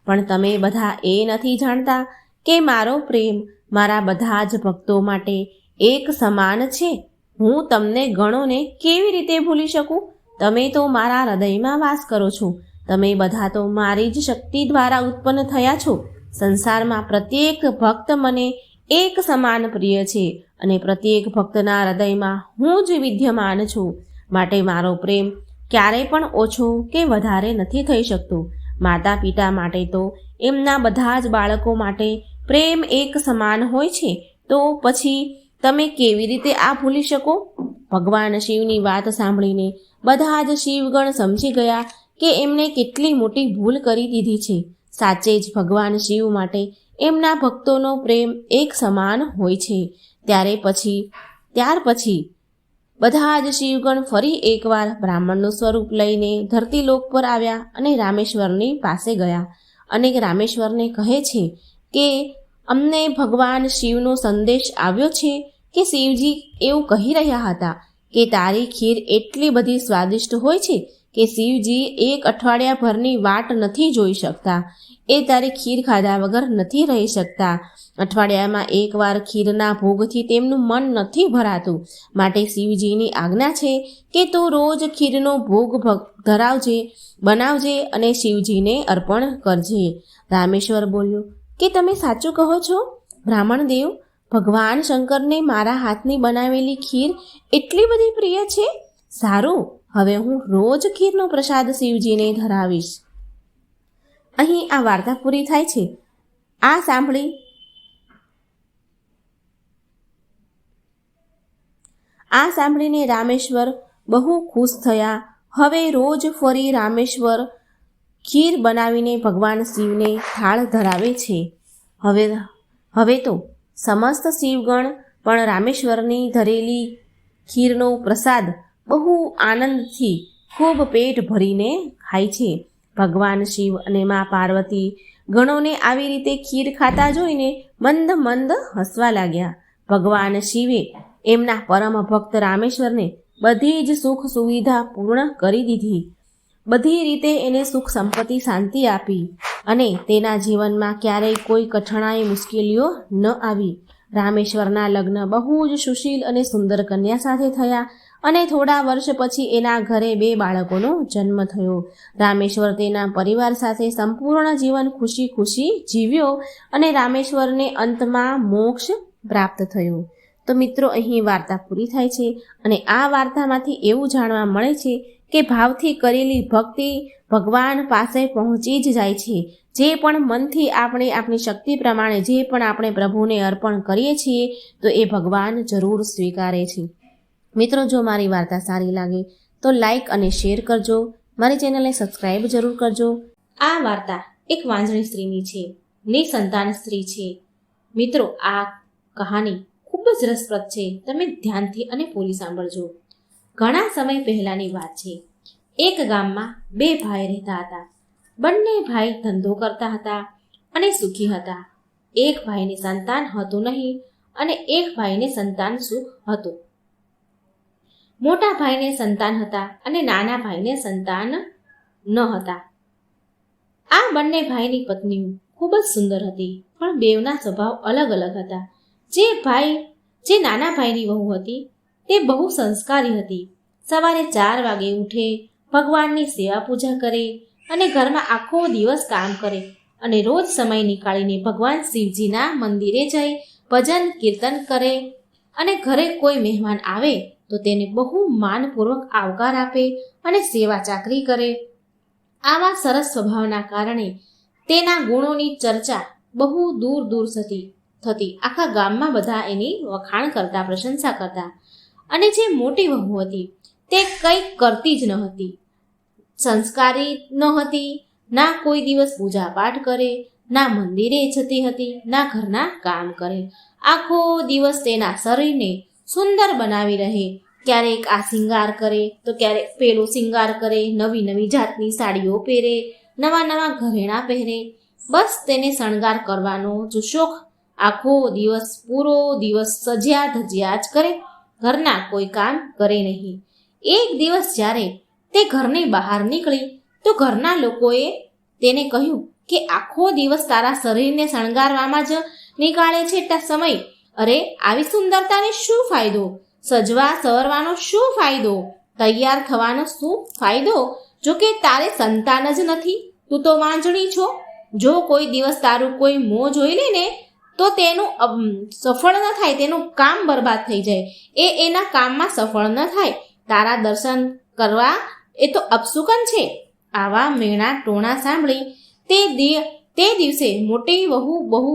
પણ તમે બધા એ નથી જાણતા કે મારો પ્રેમ મારા બધા જ ભક્તો માટે એક સમાન છે. હું તમને ગણોને કેવી રીતે ભૂલી શકું? તમે તો મારા હૃદયમાં વાસ કરો છો. તમે બધા તો મારી જ શક્તિ દ્વારા ઉત્પન્ન થયા છો. સંસારમાં પ્રત્યેક ભક્ત મને એક સમાન પ્રિય છે અને પ્રત્યેક ભક્તના હૃદયમાં હું જ વિદ્યમાન છું. માટે મારો પ્રેમ ક્યારેય પણ ઓછો કે વધારે નથી થઈ શકતો. માતા પિતા માટે તો એમના બધા જ બાળકો માટે પ્રેમ એક સમાન હોય છે, તો પછી તમે કેવી રીતે આ ભૂલી શકો? ભગવાન શિવની વાત સાંભળીને બધા જ શિવગણ સમજી ગયા કે એમણે કેટલી મોટી ભૂલ કરી દીધી છે. સાચે જ ભગવાન શિવ માટે એમના ભક્તોનો પ્રેમ એક સમાન હોય છે. ત્યાર પછી બધા જ શિવગણ ફરી એકવાર બ્રાહ્મણનું સ્વરૂપ લઈને ધરતીલોક પર આવ્યા અને રામેશ્વરની પાસે ગયા અને રામેશ્વરને કહે છે કે અમને ભગવાન શિવનો સંદેશ આવ્યો છે કે શિવજી એવું કહી રહ્યા હતા કે તારી ખીર એટલી બધી સ્વાદિષ્ટ હોય છે કે શિવજી એક અઠવાડિયાભરની વાટ નથી જોઈ શકતા. એ તારી ખીર ખાધા વગર નથી રહી શકતા. અઠવાડિયામાં એકવાર ખીરના ભોગથી તેમનું મન નથી ભરાતું. માટે શિવજીની આજ્ઞા છે કે તું રોજ ખીરનો ભોગ બનાવજે અને શિવજીને અર્પણ કરજે. રામેશ્વર બોલ્યો કે તમે સાચું કહો છો બ્રાહ્મણ દેવ? ભગવાન શંકરને મારા હાથની બનાવેલી ખીર એટલી બધી પ્રિય છે. સારું, હવે હું રોજ ખીરનો પ્રસાદ શિવજીને ધરાવીશ. અહીં આ વાર્તા પૂરી થાય છે. આ સાંભળીને રામેશ્વર બહુ ખુશ થયા. હવે રોજ ફરી રામેશ્વર ખીર બનાવીને ભગવાન શિવને થાળ ધરાવે છે. હવે તો સમસ્ત શિવગણ પણ રામેશ્વરની ધરેલી ખીરનો પ્રસાદ બહુ આનંદથી ખૂબ પેટ ભરીને ખાય છે. ભગવાન શિવ અને મા પાર્વતી ગણોને આવી રીતે ખીર ખાતા જોઈને મંદ મંદ હસવા લાગ્યા. ભગવાન શિવે એમના પરમ ભક્ત રામેશ્વરને બધી જ સુખ સુવિધા પૂર્ણ કરી દીધી. બધી રીતે એને સુખ સંપત્તિ શાંતિ આપી અને તેના જીવનમાં ક્યારેય કોઈ કઠણાઈ મુશ્કેલીઓ ન આવી. રામેશ્વરના લગ્ન બહુ જ સુશીલ અને સુંદર કન્યા સાથે થયા અને થોડા વર્ષ પછી એના ઘરે 2 બાળકોનો જન્મ થયો. રામેશ્વર તેના પરિવાર સાથે સંપૂર્ણ જીવન ખુશી ખુશી જીવ્યો અને રામેશ્વરને અંતમાં મોક્ષ પ્રાપ્ત થયો. તો મિત્રો, અહીં વાર્તા પૂરી થાય છે અને આ વાર્તામાંથી એવું જાણવા મળે છે કે ભાવથી કરેલી ભક્તિ ભગવાન પાસે પહોંચી જ જાય છે. જે પણ મનથી આપણે આપણી શક્તિ પ્રમાણે જે પણ આપણે પ્રભુને અર્પણ કરીએ છીએ તો એ ભગવાન જરૂર સ્વીકારે છે. મિત્રો, જો મારી વાર્તા સારી લાગે તો લાઈક અને શેર કરજો. મારી ચેનલને સબસ્ક્રાઈબ જરૂર કરજો. આ વાર્તા એક વાંઝણી સ્ત્રીની છે, નિસંતાન સ્ત્રી છે. મિત્રો, આ કહાની ખૂબ જ રસપ્રદ છે. તમે ધ્યાનથી અને પૂરી સાંભળજો. ઘણા સમય પહેલાની વાત છે. એક ગામમાં 2 ભાઈ રહેતા હતા. બંને ભાઈ ધંધો કરતા હતા અને સુખી હતા. એક ભાઈને સંતાન હતું નહીં અને એક ભાઈને સંતાન સુખ હતું. મોટા ભાઈને સંતાન હતા અને નાના ભાઈને સંતાન ન હતા. આ બંને ભાઈની પત્નીઓ ખૂબ જ સુંદર હતી, પણ બેવના સ્વભાવ અલગ અલગ હતા. જે નાના ભાઈની વહુ હતી તે બહુ સંસ્કારી હતી. સવારે 4 વાગે ઉઠે, ભગવાનની સેવા પૂજા કરે અને ઘરમાં આખો દિવસ કામ કરે અને રોજ સમય નીકાળીને ભગવાન શિવજીના મંદિરે જઈ ભજન કીર્તન કરે અને ઘરે કોઈ મહેમાન આવે તો તેને બહુ માનપૂર્વક આવકાર આપે અને સેવા ચાકરી કરે. આવા સરસ સ્વભાવના કારણે તેના ગુણોની ચર્ચા બહુ દૂર દૂર થતી. આખા ગામમાં બધા એની વખાણ કરતા, પ્રશંસા કરતા. અને જે મોટી વહુ હતી તે કંઈક કરતી જ ન હતી. સંસ્કારી ન હતી, ના કોઈ દિવસ પૂજા પાઠ કરે, ના મંદિરે જતી હતી, ના ઘરના કામ કરે. આખો દિવસ તેના શરીરને સુંદર બનાવી રહે. ક્યારેક આ શિંગાર કરે તો ક્યારેક પેલો શિંગાર કરે, નવી નવી જાતની સાડીઓ પહેરે, નવા નવા ઘરેણાં પહેરે. બસ તેને શણગાર કરવાનો જ શોખ. આખો દિવસ પૂરો દિવસ સજ્યા ધજ્યા જ કરે, ઘરના કોઈ કામ કરે નહીં. એક દિવસ જ્યારે તે ઘરની બહાર નીકળી તો ઘરના લોકોએ તેને કહ્યું કે આખો દિવસ તારા શરીરને શણગારવામાં જ નીકાળે છે સમય. અરે, આવી સુંદરતાને શું ફાયદો? સજવા સવરવાનો શું ફાયદો? તૈયાર થવાનો શું ફાયદો? જો કે તારે સંતાન જ નથી, તું તો વાંઝણી છો. જો કોઈ દિવસ તારું કોઈ મોં જોઈ લે ને તો તેનું સફળ ન થાય, તેનું કામ બરબાદ થઈ જાય, એના કામમાં સફળ ન થાય. તારા દર્શન કરવા એ તો અપશુકન છે. આવા મેણા ટોણા સાંભળી તે દિવસે મોટી વહુ બહુ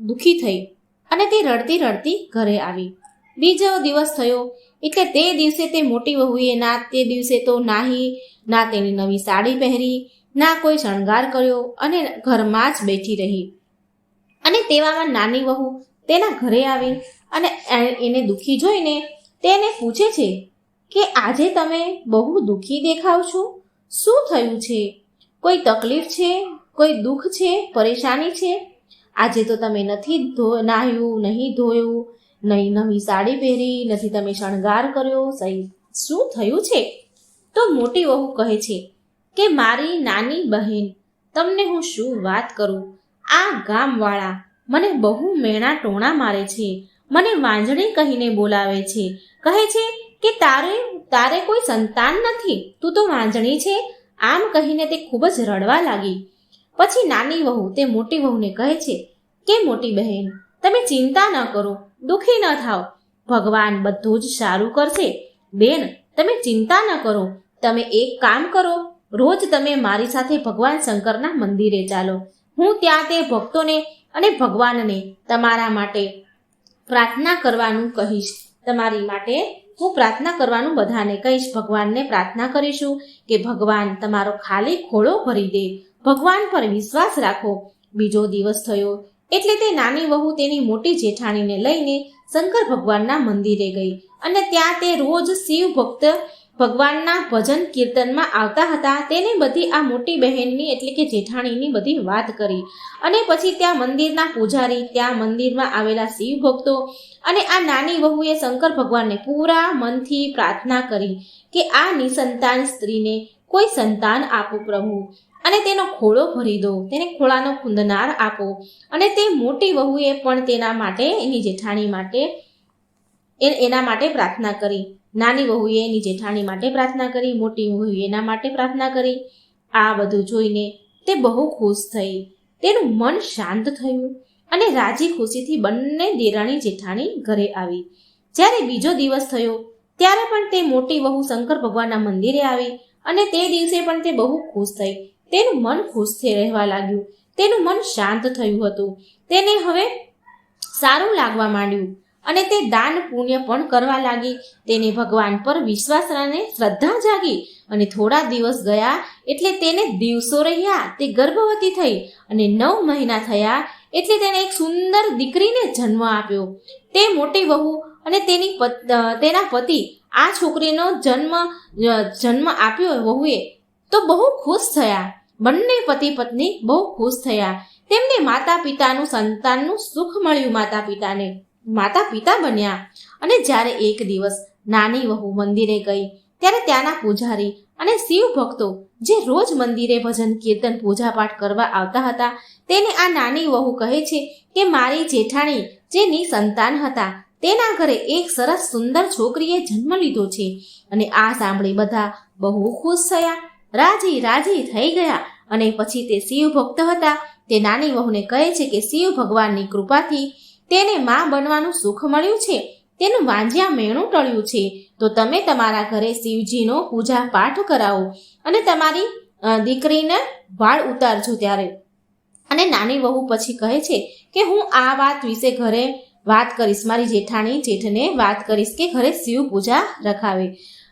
દુઃખી થઈ અને તે રડતી રડતી ઘરે આવી. બીજો દિવસ થયો એટલે તે દિવસે તે મોટી વહુએ તે દિવસે તો ના તેની નવી સાડી પહેરી, ના કોઈ શણગાર કર્યો અને ઘરમાં જ બેઠી રહી. અને તેવામાં નાની વહુ તેના ઘરે આવી અને એને દુઃખી જોઈને તેને પૂછે છે કે આજે તમે બહુ દુઃખી દેખાવ છો, શું થયું છે? કોઈ તકલીફ છે? કોઈ દુઃખ છે? પરેશાની છે? આજે તો તમે નથી નાહ્યું, નહીં ધોયું, નહીં નવી સાડી પહેરી, નથી તમે શણગાર કર્યો, શું થયું છે? તો મોટી વહુ કહે છે કે મારી નાની બહેન, તમને હું શું વાત કરું, આ ગામવાળા મને બહુ મેણા ટોણા મારે છે, મને વાંજણી કહીને બોલાવે છે, કહે છે કે તારે કોઈ સંતાન નથી, તું તો વાંજણી છે. આમ કહીને તે ખૂબ જ રડવા લાગી. પછી નાની વહુ તે મોટી વહુને કહે છે કે મોટી બહેન, તમે ચિંતા ન કરો, દુઃખી ન થાઓ, ભગવાન બધું જ સારું કરશે. બેન, તમે ચિંતા ન કરો, તમે એક કામ કરો, રોજ તમે મારી સાથે ભગવાન શંકરના મંદિરે ચાલો. હું ત્યાં તે ભક્તોને અને ભગવાનને તમારા માટે પ્રાર્થના કરવાનું કહીશ. તમારી માટે હું પ્રાર્થના કરવાનું બધાને કહીશ. ભગવાનને પ્રાર્થના કરીશું કે ભગવાન તમારો ખાલી ખોળો ભરી દે. ભગવાન પર વિશ્વાસ રાખો. બીજો દિવસ થયો એટલે તે નાની વહુ તેની મોટી જેઠાણીને લઈને શંકર ભગવાનના મંદિરે ગઈ અને ત્યાં તે રોજ શિવ ભક્ત ભગવાનના ભજન કીર્તનમાં આવતા હતા. તેને બધી આ મોટી બહેનની એટલે કે જેઠાણીની બધી વાત કરી અને પછી ત્યાં મંદિરના પૂજારી, ત્યાં મંદિરમાં આવેલા શિવ ભક્તો અને આ નાની વહુએ શંકર ભગવાનને પૂરા મનથી પ્રાર્થના કરી કે આ નિસંતાન સ્ત્રીને કોઈ સંતાન આપો પ્રભુ, અને તેનો ખોળો ભરી દો, તેને ખોળાનો કુંદનાર આપો. અને તે મોટી વહુએ પણ તેના માટે, એની જેઠાણી માટે એના માટે પ્રાર્થના કરી. નાની વહુએ એની જેઠાણી માટે પ્રાર્થના કરી, મોટી વહુએ એના માટે પ્રાર્થના કરી. આ બધું જોઈને તે બહુ ખુશ થઈ, તેનું મન શાંત થયું અને રાજી ખુશીથી બંને દેરાણી જેઠાણી ઘરે આવી. જ્યારે બીજો દિવસ થયો ત્યારે પણ તે મોટી વહુ શંકર ભગવાનના મંદિરે આવી અને તે દિવસે પણ તે બહુ ખુશ થઈ. તેનું મન ખુશથી રહેવા લાગ્યું, તેનું મન શાંત થયું હતું, તેને હવે સારું લાગવા માંડ્યું અને તે દાન પુણ્ય પણ કરવા લાગી. તેને ભગવાન પર વિશ્વાસ અને શ્રદ્ધા જાગી અને થોડા દિવસ ગયા એટલે તેને દિવસો રહ્યા તે ગર્ભવતી થઈ અને 9 મહિના થયા એટલે તેને એક સુંદર દીકરીને જન્મ આપ્યો. તે મોટી વહુ અને તેના પતિ આ છોકરીનો જન્મ આપ્યો વહુએ તો બહુ ખુશ થયા. બંને પતિ પત્ની બહુ ખુશ થયા. તેમને માતા પિતાનું સંતાનનું સુખ મળ્યું. માતા પિતા બન્યા. અને જ્યારે એક દિવસ નાની વહુ મંદિરે ગઈ ત્યારે ત્યાંના પૂજારી અને શિવ ભક્તો જે રોજ મંદિરે ભજન કીર્તન પૂજા પાઠ કરવા આવતા હતા તેને આ નાની વહુ કહે છે કે મારી જેઠાણી જે નિસંતાન હતા તેના ઘરે એક સરસ સુંદર છોકરીએ જન્મ લીધો છે. અને આ સાંભળી બધા બહુ ખુશ થયા, રાજી થઈ ગયા. અને પછી તે શિવ ભક્ત હતા તે નાની વહુને કહે છે કે શિવ ભગવાનની કૃપાથી તેને માં બનવાનું સુખ મળ્યું છે, તેનું વાંજ્યા મેણું ટળ્યું છે, તો તમે તમારા ઘરે શિવજીનો પૂજા પાઠ કરાવો અને તમારી દીકરીને વાળ ઉતારજો ત્યારે. અને નાની વહુ પછી કહે છે કે હું આ વાત વિશે ઘરે વાત કરીશ, મારી જેઠને વાત કરીશ કે ઘરે શિવ પૂજા રખાવે.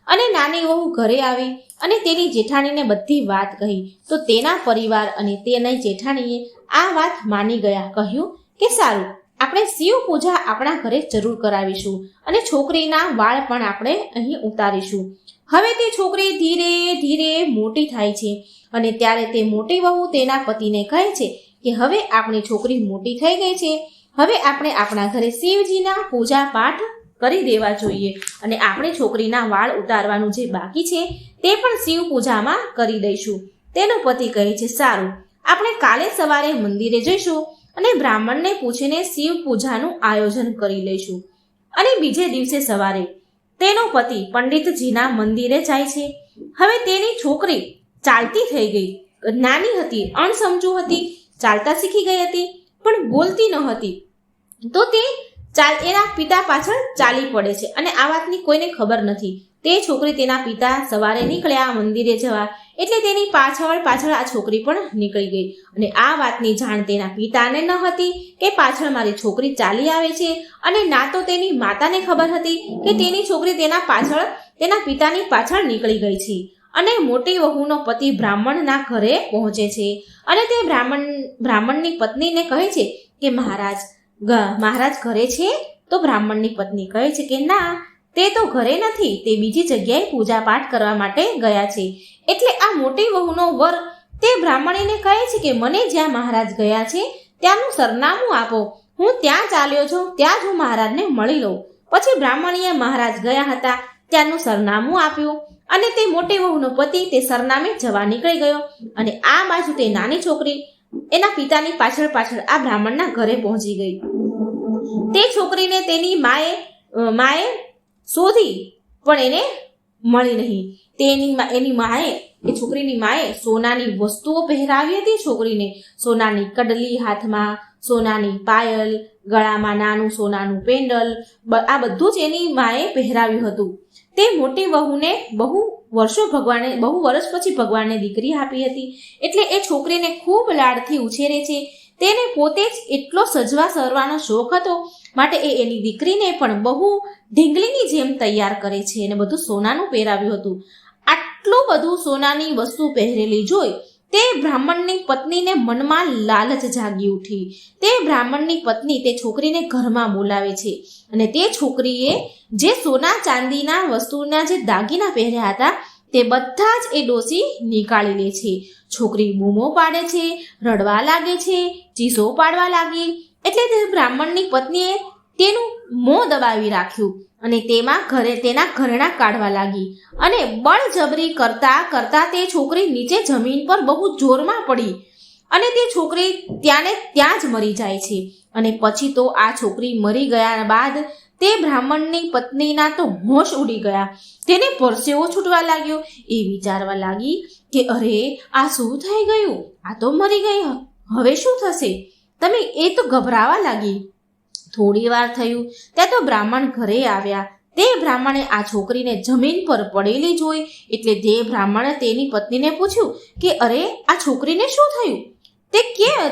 અને નાની વહુ ઘરે આવી અને તેની જેઠાણીને બધી વાત કહી તો તેના પરિવાર અને તેની જેઠાણીએ આ વાત માની ગયા. કહ્યું કે સારું, આપણે શિવ પૂજા આપણા ઘરે જરૂર કરાવીશું અને છોકરીના વાળ પણ આપણે અહીં ઉતારીશું. હવે તે છોકરી ધીરે ધીરે મોટી થાય છે અને ત્યારે તે મોટી વહુ તેના પતિને કહે છે કે હવે આપણી છોકરી મોટી થઈ ગઈ છે, હવે આપણે આપણા ઘરે શિવજીના પૂજા પાઠ કરી દેવા જોઈએ અને આપણે છોકરીના વાળ ઉતારવાનું જે બાકી છે તે પણ શિવ પૂજામાં કરી દઈશું. તેનો પતિ કહે છે સારું, આપણે કાલે સવારે મંદિરે જઈશું અને બ્રાહ્મણને પૂછીને શિવ પૂજાનું આયોજન કરી લઈશું. અને બીજે દિવસે સવારે તેનો પતિ પંડિતજીના મંદિરે જાય છે. હવે તેની છોકરી ચાલતી થઈ ગઈ, નાની હતી, અણસમજુ હતી, ચાલતા શીખી ગઈ હતી પણ બોલતી ન હતી. તો તે એના પિતા પાછળ ચાલી પડે છે અને આ વાતની કોઈને ખબર નથી. તે છોકરી તેના પિતા સવારે નીકળ્યા મંદિરે જવા એટલે તેની પાછળ આ છોકરી પણ નીકળી ગઈ અને આ વાતની જાણ તેના પિતાને ન હતી કે પાછળ મારી છોકરી ચાલી આવે છે, અને ના તો તેની માતાને ખબર હતી કે તેની છોકરી તેના પિતાની પાછળ નીકળી ગઈ છે. અને મોટી વહુનો પતિ બ્રાહ્મણના ઘરે પહોંચે છે અને તે બ્રાહ્મણની પત્નીને કહે છે કે મહારાજ ઘરે છે? તો બ્રાહ્મણની પત્ની કહે છે કે ના, તે તો ઘરે નથી, તે બીજી જગ્યાએ પૂજા પાઠ કરવા માટે ગયા છે. એટલે આ મોટી વહુનો વર તે બ્રાહ્મણીને કહે છે કે મને જ્યાં મહારાજ ગયા છે ત્યાંનું સરનામું આપો, હું ત્યાં ચાલ્યો છું, ત્યાં જ હું મહારાજને મળી લઉં. પછી બ્રાહ્મણીએ મહારાજ ગયા હતા ત્યાંનું સરનામું આપ્યું અને તે મોટી વહુનો પતિ તે સરનામે જવા નીકળી ગયો. અને આ બાજુ તે નાની છોકરી એના પિતાની પાછળ આ બ્રાહ્મણના ઘરે પહોંચી ગઈ. તે છોકરીને તેની માએ શોધી પણ એને મળી નહીં. એ છોકરીની માએ સોનાની વસ્તુઓ પહેરાવી હતી છોકરીને, સોનાની કડલી હાથમાં, સોનાની પાયલ, ગળામાં નાનું સોનાનું પેન્ડલ, આ બધું જ એની માએ પહેરાવ્યું હતું. તે મોટી વહુને બહુ વર્ષ પછી ભગવાનને દીકરી આપી હતી. એટલે એ છોકરીને ખૂબ લાડથી ઉછેરે છે. તેને પોતે જ એટલો સજવા સરવાનો શોખ હતો માટે એ એની દીકરીને પણ બહુ ઢીંગલીની જેમ તૈયાર કરે છે અને બધું સોનાનું પહેરાવ્યું હતું. આટલું બધું સોનાની વસ્તુ પહેરેલી જોઈ તે બ્રાહ્મણની પત્નીને મનમાં લાલચ જાગી ઉઠી. તે બ્રાહ્મણની પત્ની તે છોકરીને ઘરમાં બોલાવે છે અને તે છોકરીએ જે સોના ચાંદીના વસ્તુના જે દાગીના પહેર્યા હતા તે બધા જ એ ડોસી નીકાળી લે છે. છોકરી બૂમો પાડે છે, રડવા લાગે છે, ચીસો પાડવા લાગી. એટલે તે બ્રાહ્મણની પત્નીએ તેનું મોં દબાવી રાખ્યું અને તેના ઘરેણા કાઢવા લાગી અને બળજબરી કરતા તે છોકરી નીચે જમીન પર બહુ જોરમાં પડી અને તે છોકરી ત્યાં જ મરી જાય છે. અને પછી તો આ છોકરી મરી ગયા બાદ તે બ્રાહ્મણની પત્નીના તો હોશ ઉડી ગયા. તેને પરસેવો છૂટવા લાગ્યો. એ વિચારવા લાગી કે અરે આ શું થઈ ગયું, આ તો મરી ગઈ, હવે શું થશે? એ તો ગભરાવા લાગી. થોડી વાર થયું ત્યાં તો બ્રાહ્મણ ઘરે આવ્યા. તે બ્રાહ્મણે આ છોકરીને જમીન પર પડેલી જોઈ એટલે તે બ્રાહ્મણે તેની પત્નીને પૂછ્યું કે અરે આ છોકરીને શું થયું,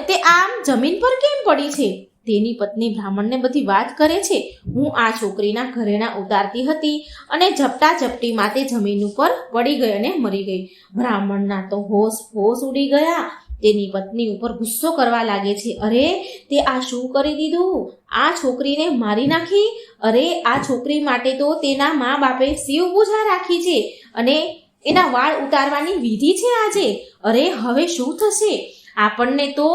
તે આમ જમીન પર કેમ પડી છે? તેની પત્ની બ્રાહ્મણને બધી વાત કરે છે. હું આ છોકરીના ઘરેણા ઉતારતી હતી અને ઝપટીમાં તે જમીન ઉપર પડી ગઈ અને મરી ગઈ. બ્રાહ્મણના તો હોશ ઉડી ગયા. તેની પત્ની ઉપર ગુસ્સો કરવા લાગે છે. અરે તે આ શું કરી દીધું, આ છોકરીને મારી નાખી. અરે આ છોકરી માટે તો તેના મા બાપે શિવ પૂજા રાખી છે અને એના વાળ ઉતારવાની વિધિ છે આજે. અરે હવે શું થશે? આપણને તો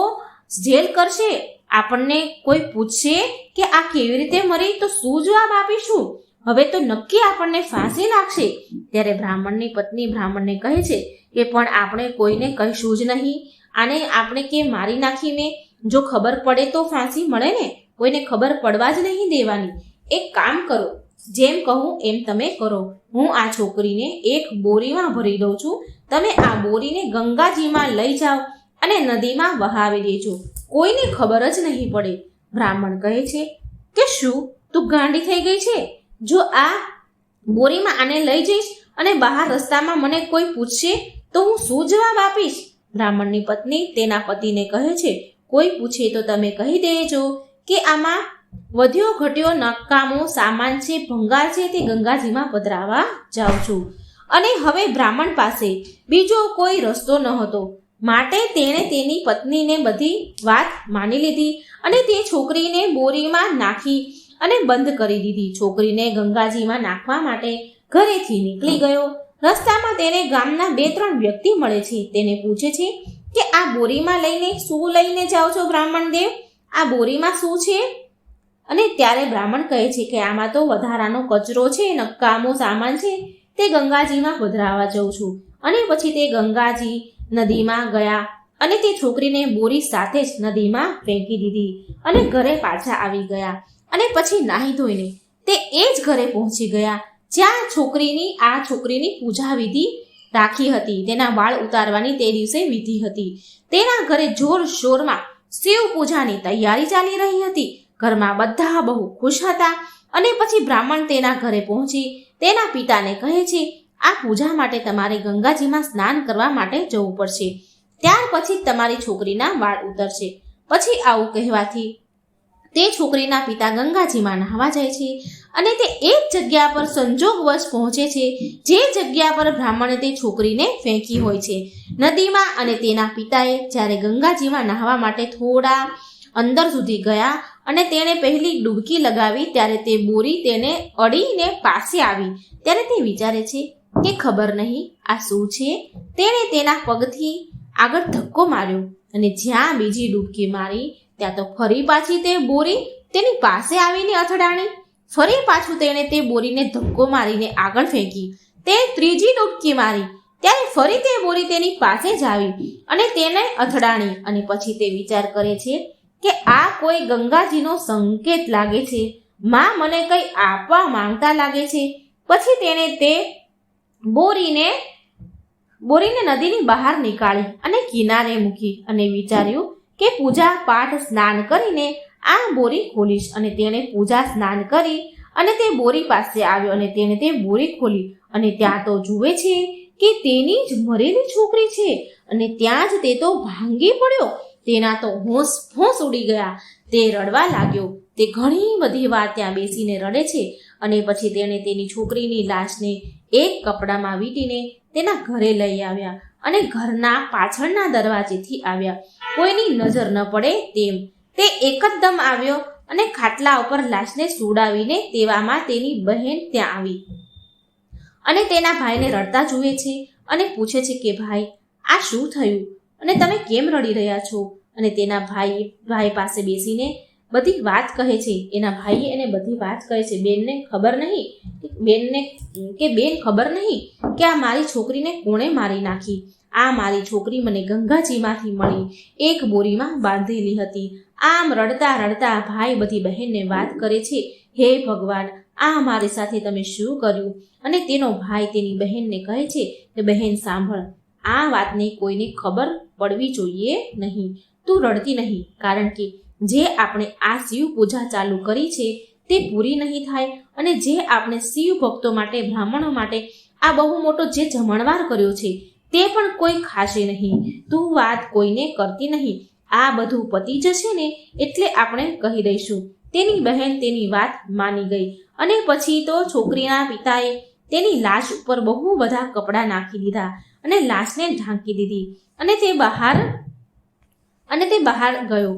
જેલ કરશે. આપણને કોઈ પૂછશે કે આ કેવી રીતે મરી તો શું જવાબ આપીશું? હવે તો નક્કી આપણને ફાંસી લાગશે. ત્યારે બ્રાહ્મણની પત્ની બ્રાહ્મણને કહે છે કે પણ આપણે કોઈને કહીશું જ નહીં. આને આપણે કે મારી નાખીને જો ખબર પડે તો ફાંસી મળે ને, કોઈને ખબર પડવા જ નહીં દેવાની. એક કામ કરો, જેમ કહું એમ તમે કરો. હું આ છોકરીને એક બોરીમાં ભરી દઉં છું. તમે આ બોરીને ગંગાજીમાં લઈ જાઓ અને નદીમાં વહાવી દેજો. કોઈને ખબર જ નહીં પડે. બ્રાહ્મણ કહે છે કે શું તું ગાંડી થઈ ગઈ છે? જો આ બોરીમાં આને લઈ જઈશ અને બહાર રસ્તામાં મને કોઈ પૂછશે તો હું શું જવાબ આપીશ? બ્રાહ્મણની પત્ની તેના પતિને કહે છે કોઈ પૂછે તો તમે કહી દેજો કે આમાં વધ્યો ઘટ્યો નકામો સામાન છે, ભંગાર છે, તે ગંગાજીમાં પધરાવા જાઉં છું. અને હવે બ્રાહ્મણ પાસે બીજો કોઈ રસ્તો ન હતો માટે તેણે તેની પત્નીને બધી વાત માની લીધી અને તે છોકરીને બોરીમાં નાખી અને બંધ કરી દીધી. છોકરીને ગંગાજીમાં નાખવા માટે ઘરેથી નીકળી ગયો. રસ્તામાં તેને ગામના 2-3 વ્યક્તિ મળે છે. તેને પૂછે છે કે આ બોરીમાં શું લઈને જાઓ છો બ્રાહ્મણ દેવ? આ બોરીમાં શું છે? અને ત્યારે બ્રાહ્મણ કહે છે કે આમાં તો વધારાનો કચરો છે, નકામો સામાન છે, તે ગંગાજીમાં પધરાવા જાઉં છું. અને પછી તે ગંગાજી નદીમાં ગયા અને તે છોકરીને બોરી સાથે જ નદીમાં ફેંકી દીધી અને ઘરે પાછા આવી ગયા. અને પછી નાહી ધોઈને તે એ જ ઘરે પહોંચી ગયા જ્યાં છોકરીની પૂજા વિધિ રાખી હતી. તેના વાળ ઉતારવાની તે દિવસે વિધિ હતી. તેના ઘરે જોરશોરમાં શિવ પૂજાની તૈયારી ચાલી રહી હતી. ઘરમાં બધા બહુ ખુશ હતા. અને પછી બ્રાહ્મણ તેના ઘરે પહોંચી તેના પિતાને કહે છે, આ પૂજા માટે તમારે ગંગાજીમાં સ્નાન કરવા માટે જવું પડશે. ત્યાર પછી તમારી છોકરીના વાળ ઉતરશે. પછી આવું કહેવાથી તે છોકરીના પિતા ગંગાજીમાં નહાવા જાય છે અને તે એક જગ્યા પર સંજોગવશ પહોંચે છે જે જગ્યા પર બ્રાહ્મણે તે છોકરીને ફેંકી હોય છે નદીમાં. અને તેના પિતાએ જ્યારે ગંગાજીમાં નહાવા માટે થોડા અંદર સુધી ગયા અને તેણે પહેલી ડૂબકી લગાવી ત્યારે તે બોરી તેને અડીને પાસે આવી. ત્યારે તે વિચારે છે કે ખબર નહીં આ શું છે. તેણે તેના પગથી આગળ ધક્કો માર્યો અને જ્યાં બીજી ડૂબકી મારી ત્યાં તો ફરી પાછી તે બોરી તેની પાસે આવીને અથડાણી. ફરી પાછું તેણે તે બોરીને ધક્કો મારીને આગળ ફેંકી. તે ત્રીજી ડૂબકી મારી ત્યારે ફરી તે બોરી તેની પાસે જ આવી અને તેને અથડાણી. અને પછી તે વિચાર કરે છે કે આ કોઈ ગંગાજીનો સંકેત લાગે છે. માં મને કંઈ આપવા માંગતા લાગે છે. પછી તેણે તે બોરીને નદીની બહાર નીકાળી અને કિનારે મૂકી અને વિચાર્યું કે પૂજા પાઠ સ્નાન કરીને આ બોરી ખોલીશ. અને તેણે પૂજા સ્નાન કરી અને તે બોરી પાસે આવ્યો અને તેણે તે બોરી ખોલી અને ત્યાં તો જુએ છે કે તેની જ મરેલી છોકરી છે. અને ત્યાં જ તે તો ભાંગી પડ્યો. તેના તો હોંશ ઉડી ગયા. તે રડવા લાગ્યો. તે ઘણી બધી વાર ત્યાં બેસીને રડે છે. અને પછી તેણે તેની છોકરીની લાશને એક કપડામાં વીંટીને તેના ઘરે લઈ આવ્યા અને ઘરના પાછળના દરવાજેથી આવ્યા. કોઈની નજર ન પડે તેમ તે એકદમ આવ્યો અને ખાટલા ઉપર લાશને સુડાવીને તેવામાં તેની બહેન ત્યાં આવી અને તેના ભાઈને રડતા જુએ છે અને પૂછે છે કે ભાઈ આ શું થયું અને તમે કેમ રડી રહ્યા છો. અને તેના ભાઈ પાસે બેસીને બધી વાત કહે છે. એના ભાઈએ એને બધી વાત કહે છે. બેન ખબર નહીં કે આ મારી છોકરીને કોણે મારી નાખી. આ મારી છોકરી મને ગંગાજીમાંથી મળી, એક બોરીમાં બાંધેલી હતી. આમ રડતા રડતા ભાઈ બધી બહેનને વાત કરે છે, હે ભગવાન આ મારી સાથે તમે શું કર્યું. અને તેનો ભાઈ તેની બહેનને કહે છે કે બહેન સાંભળ, આ વાતને કોઈને ખબર પડવી જોઈએ નહીં. તું રડતી નહીં, કારણ કે જે આપણે આ શિવ પૂજા ચાલુ કરી છે તે પૂરી નહીં થાય. અને જે આપણે શિવ ભક્તો માટે, બ્રાહ્મણો માટે આ બહુ મોટો જે જમણવાર કર્યો છે તે પણ કોઈ ખાશે નહીં. તું વાત કોઈને કરતી નહીં. આ બધું પતી જશે ને એટલે આપણે કહી દઈશું. તેની બહેન તેની વાત માની ગઈ. અને પછી તો છોકરીના પિતાએ તેની લાશ ઉપર બહુ બધા કપડાં નાખી દીધા અને લાશને ઢાંકી દીધી. અને તે બહાર ગયો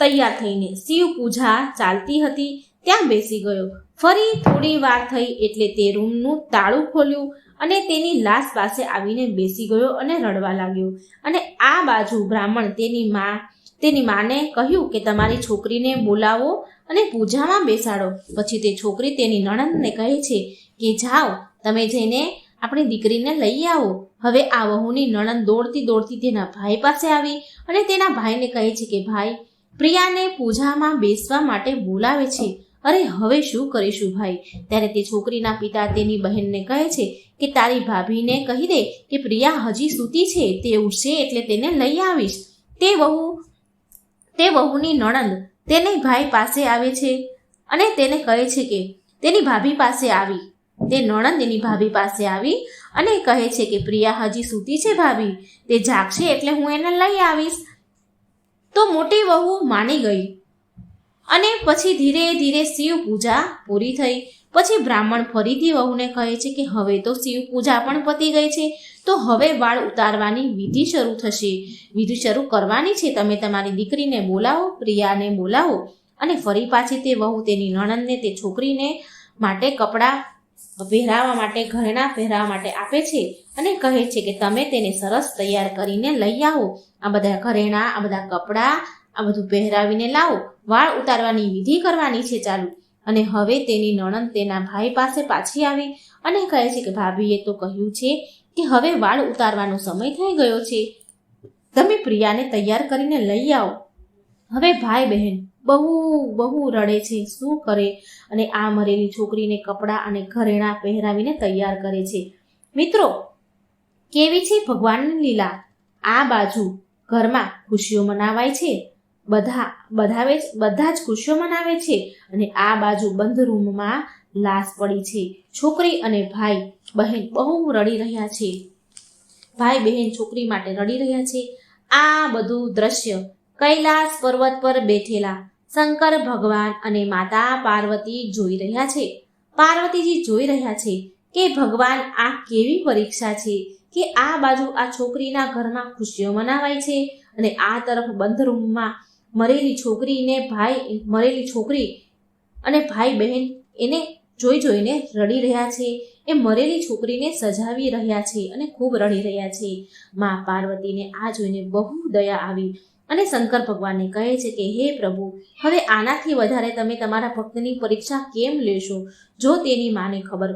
તૈયાર થઈને. શિવ પૂજા ચાલતી હતી ત્યાં બેસી ગયો. ફરી થોડી વાર થઈ એટલે તે રૂમનું તાળું ખોલ્યું અને તેની લાશ પાસે આવીને બેસી ગયો અને રડવા લાગ્યો. અને આ બાજુ બ્રાહ્મણ તેની માને કહ્યું કે તમારી છોકરીને બોલાવો અને પૂજામાં બેસાડો. પછી તે છોકરી તેની નણંદને કહે છે કે જાઓ તમે જઈને આપણી દીકરીને લઈ આવો. હવે આ વહુની નણંદ દોડતી તેના ભાઈ પાસે આવી અને તેના ભાઈને કહે છે કે ભાઈ પ્રિયાને પૂજામાં બેસવા માટે બોલાવે છે. અરે હવે શું કરીશું ભાઈ. ત્યારે તે છોકરીના પિતા તેની બહેનને કહે છે કે તારી ભાભીને કહી દે કે પ્રિયા હજી સૂતી છે, તે ઉઠશે એટલે તેને લઈ આવીશ. તે વહુની નણંદ તેને ભાઈ પાસે આવે છે અને તેને કહે છે કે તેની ભાભી પાસે આવી. તે નણંદ એની ભાભી પાસે આવી અને કહે છે કે પ્રિયા હજી સૂતી છે ભાભી, તે જાગશે એટલે હું એને લઈ આવીશ. તો મોટી વહુ માની ગઈ અને પછી ધીરે ધીરે શિવ પૂજા પૂરી થઈ. પછી બ્રાહ્મણ ફરીથી વહુને કહે છે કે હવે તો શિવ પૂજા પણ પતી ગઈ છે, તો હવે વાળ ઉતારવાની વિધિ શરૂ થશે. વિધિ શરૂ કરવાની છે. તમે તમારી દીકરીને બોલાવો, પ્રિયાને બોલાવો. અને ફરી પાછી તે વહુ તેની નણંદને તે છોકરીને માટે કપડાં પહેરાવવા માટે, ઘરેણાં પહેરાવવા માટે આપે છે અને કહે છે કે તમે તેને સરસ તૈયાર કરીને લઈ આવો. આ બધા ઘરેણાં, આ બધા કપડાં, આ બધું પહેરાવીને લાવો. વાળ ઉતારવાની વિધિ કરવાની છે ચાલુ. અને હવે તેની નણંદ તેના ભાઈ પાસે પાછી આવી અને કહે છે કે ભાભીએ તો કહ્યું છે કે હવે વાળ ઉતારવાનો સમય થઈ ગયો છે, તમે પ્રિયાને તૈયાર કરીને લઈ આવો. હવે ભાઈ બહેન બહુ રડે છે, શું કરે. અને આ મરેલી છોકરીને કપડાં અને ઘરેણાં પહેરાવીને તૈયાર કરે છે. મિત્રો, કેવી છે ભગવાનની લીલા. આ બાજુ ઘરમાં ખુશીઓ મનાવાય છે બધા જ ખુશીઓ મનાવે છે અને આ બાજુ બંધ રૂમમાં લાશ પડી છે. છોકરી અને ભાઈ બહેન બહુ રડી રહ્યા છે. ભાઈ બહેન છોકરી માટે રડી રહ્યા છે. આ બધું દ્રશ્ય કૈલાસ પર્વત પર બેઠેલા શંકર ભગવાન અને માતા પાર્વતી જોઈ રહ્યા છે. પાર્વતીજી જોઈ રહ્યા છે કે ભગવાન આ કેવી પરીક્ષા છે કે આ બાજુ આ છોકરીના ઘરમાં ખુશીઓ મનાવાય છે અને આ તરફ બંધ રૂમમાં મરેલી છોકરી અને ભાઈ બહેન એને જોઈને રડી રહ્યા છે. એ મરેલી છોકરીને સજાવી રહ્યા છે અને ખૂબ રડી રહ્યા છે. માં પાર્વતીને આ જોઈને બહુ દયા આવી અને શંકર ભગવાનને કહે છે કે હે પ્રભુ, હવે આનાથી વધારે તમે તમારા ભક્તની પરીક્ષા કેમ લેશો? જો તેની માને ખબર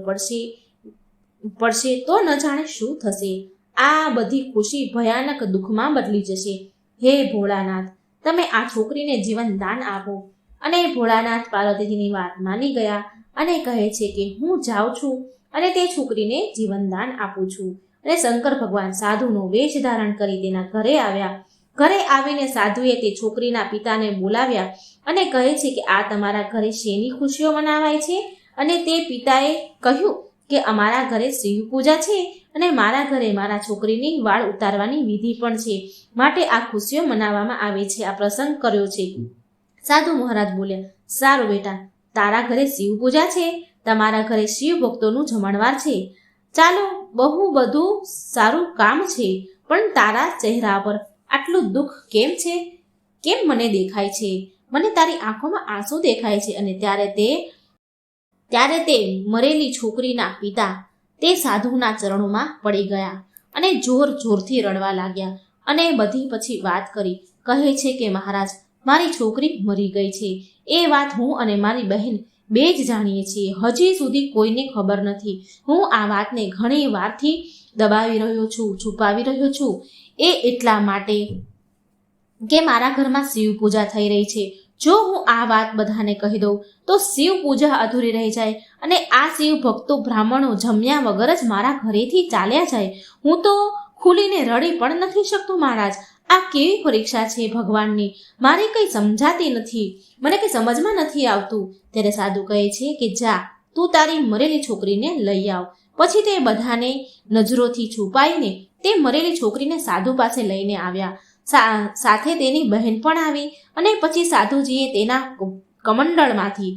પડશે તો ન જાણે શું થશે. આ બધી ખુશી ભયાનક દુઃખમાં બદલી જશે. હે ભોળાનાથ, તમે આ છોકરીને જીવન દાન આપો. અને ભોળાનાથ પાર્વતીજીની વાત માની ગયા અને કહે છે કે હું જાઉં છું અને તે છોકરીને જીવનદાન આપું છું. અને શંકર ભગવાન સાધુનો વેશ ધારણ કરી તેના ઘરે આવ્યા. ઘરે આવીને સાધુએ તે છોકરીના પિતાને બોલાવ્યા અને કહે છે કે આ તમારા ઘરે શેની ખુશીઓ મનાવાય છે? અને તે પિતાએ કહ્યું કે અમારા ઘરે શિવ પૂજા છે અને મારા ઘરે મારા છોકરીની વાળ ઉતારવાની વિધિ પણ છે, માટે આ ખુશીઓ મનાવવામાં આવે છે. આ પ્રસંગ કર્યો છે. સાધુ મહારાજ બોલ્યા, સારું બેટા, તારા ઘરે શિવ પૂજા છે, તમારા ઘરે શિવ ભક્તોનું જમણવાર છે. ચાલો, બહુ બધું સારું કામ છે, પણ તારા ચહેરા પર આટલું દુઃખ કેમ છે? કેમ મને દેખાય છે? મને તારી આંખોમાં આંસુ દેખાય છે. અને ત્યારે તે મરેલી છોકરીના પિતા તે સાધુના ચરણોમાં પડી ગયા અને જોરથી રડવા લાગ્યા અને બધી પછી વાત કરી. કહે છે કે મહારાજ, મારી છોકરી મરી ગઈ છે. એ વાત હું અને મારી બહેન બે જ જાણીએ છીએ. હજી સુધી કોઈને ખબર નથી. હું આ વાતને ઘણી વારથી દબાવી રહ્યો છું, છુપાવી રહ્યો છું. એ એટલા માટે કે મારા ઘરમાં શિવ પૂજા થઈ રહી છે. જો હું આ વાત બધાને કહી દઉં તો શિવ પૂજા અધૂરી રહી જાય અને આ શિવ ભક્તો બ્રાહ્મણો જમ્યા વગર જ મારા ઘરેથી ચાલ્યા જાય. હું તો ખુલીને રડી પણ નથી શકતો મહારાજ. આ કેવી પરીક્ષા છે ભગવાનની? મારે કંઈ સમજાતી નથી, મને કંઈ સમજમાં નથી આવતું. ત્યારે સાધુ કહે છે કે જા, તું તારી મરેલી છોકરીને લઈ આવ. પછી તે બધાને નજરોથી છુપાઈને તે મરેલી છોકરીને સાધુ પાસે લઈને આવ્યા. સાથે તેની બહેન પણ આવી અને પછી સાધુજીએ તેના કમંડળમાંથી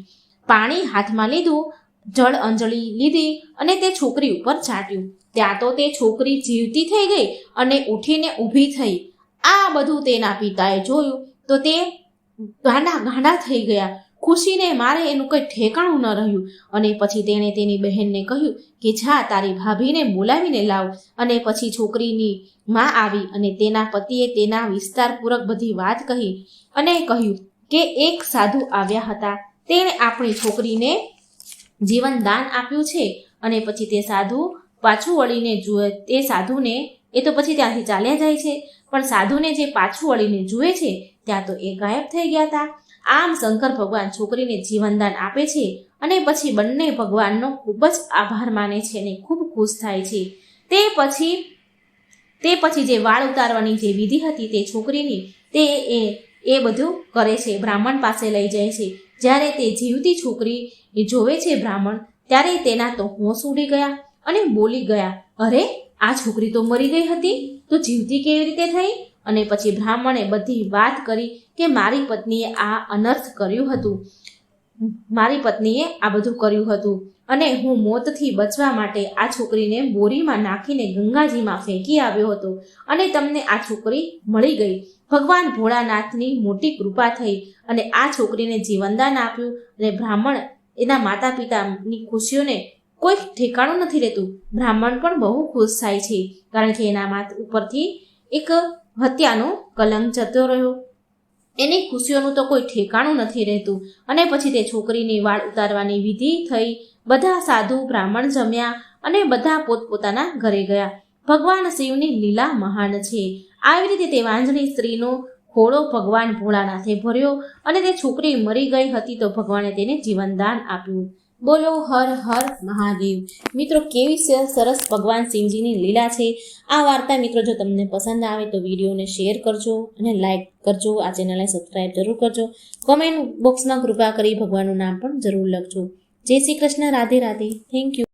પાણી હાથમાં લીધું, જળ અંજલિ લીધી અને તે છોકરી ઉપર છાંટ્યું. ત્યાં તો તે છોકરી જીવતી થઈ ગઈ અને ઉઠીને ઊભી થઈ. આ બધું તેના પિતાએ જોયું તો તે ગાંડા થઈ ગયા. ખુશીને મારે એનું કંઈ ઠેકાણું ન રહ્યું. અને પછી તેણે તેની બહેનને કહ્યું કે જા, તારી ભાભીને બોલાવીને લાવ. અને પછી છોકરીની માં આવી અને તેના પતિએ તેના વિસ્તારપૂર્વક બધી વાત કહી અને કહ્યું કે એક સાધુ આવ્યા હતા, તેણે આપણી છોકરીને જીવન દાન આપ્યું છે. અને પછી તે સાધુ પાછું વળીને જુએ, તે સાધુને એ તો પછી ત્યાંથી ચાલ્યા જાય છે, પણ સાધુને જે પાછું વળીને જુએ છે ત્યાં તો એ ગાયબ થઈ ગયા હતા. આમ શંકર ભગવાન છોકરીને જીવનદાન આપે છે અને પછી બંને ભગવાનનો ખૂબ જ આભાર માને છે અને ખૂબ ખુશ થાય છે. તે પછી જે વાળ ઉતારવાની જે વિધિ હતી તે છોકરીની તે એ બધું કરે છે, બ્રાહ્મણ પાસે લઈ જાય છે. જ્યારે તે જીવતી છોકરી જોવે છે બ્રાહ્મણ, ત્યારે તેના તો હોશ ઉડી ગયા અને બોલી ગયા, અરે, આ છોકરી તો મરી ગઈ હતી, તો જીવતી કેવી રીતે થઈ? અને પછી બ્રાહ્મણે બધી વાત કરી કે મારી પત્નીએ આ અનર્થ કર્યું હતું, મારી પત્નીએ આ બધું કર્યું હતું અને હું મોતથી બચવા માટે આ છોકરીને બોરીમાં નાખીને ગંગાજીમાં ફેંકી આવ્યો હતો અને તમને આ છોકરી મળી ગઈ. ભગવાન ભોળાનાથની મોટી કૃપા થઈ અને આ છોકરીને જીવનદાન આપ્યું. અને બ્રાહ્મણ એના માતા પિતાની ખુશીઓને કોઈ ઠેકાણું નથી રહેતું. બ્રાહ્મણ પણ બહુ ખુશ થાય છે, કારણ કે એના માથા ઉપરથી એક હત્યાનો કલંક જતો રહ્યો. એની ખુશીઓનું તો કોઈ ઠેકાણું નથી રહેતું. અને પછી તે છોકરીની વાળ ઉતારવાની વિધિ થઈ. બધા સાધુ બ્રાહ્મણ જમ્યા અને બધા પોતપોતાના ઘરે ગયા. ભગવાન શિવની લીલા મહાન છે. આવી રીતે તે વાંજણી સ્ત્રીનો ખોળો ભગવાન ભોળાનાથે ભર્યો અને તે છોકરી મરી ગઈ હતી તો ભગવાને તેને જીવનદાન આપ્યું. બોલો હર હર મહાદેવ. મિત્રો, કેવી સરસ ભગવાન શિવજીની લીલા છે. આ વાર્તા મિત્રો જો તમને પસંદ આવે તો વિડીયોને શેર કરજો અને લાઈક કરજો. આ ચેનલને સબસ્ક્રાઈબ જરૂર કરજો. કોમેન્ટ બોક્સમાં કૃપા કરી ભગવાનનું નામ પણ જરૂર લખજો. જય શ્રી કૃષ્ણ. રાધે રાધે. Thank you.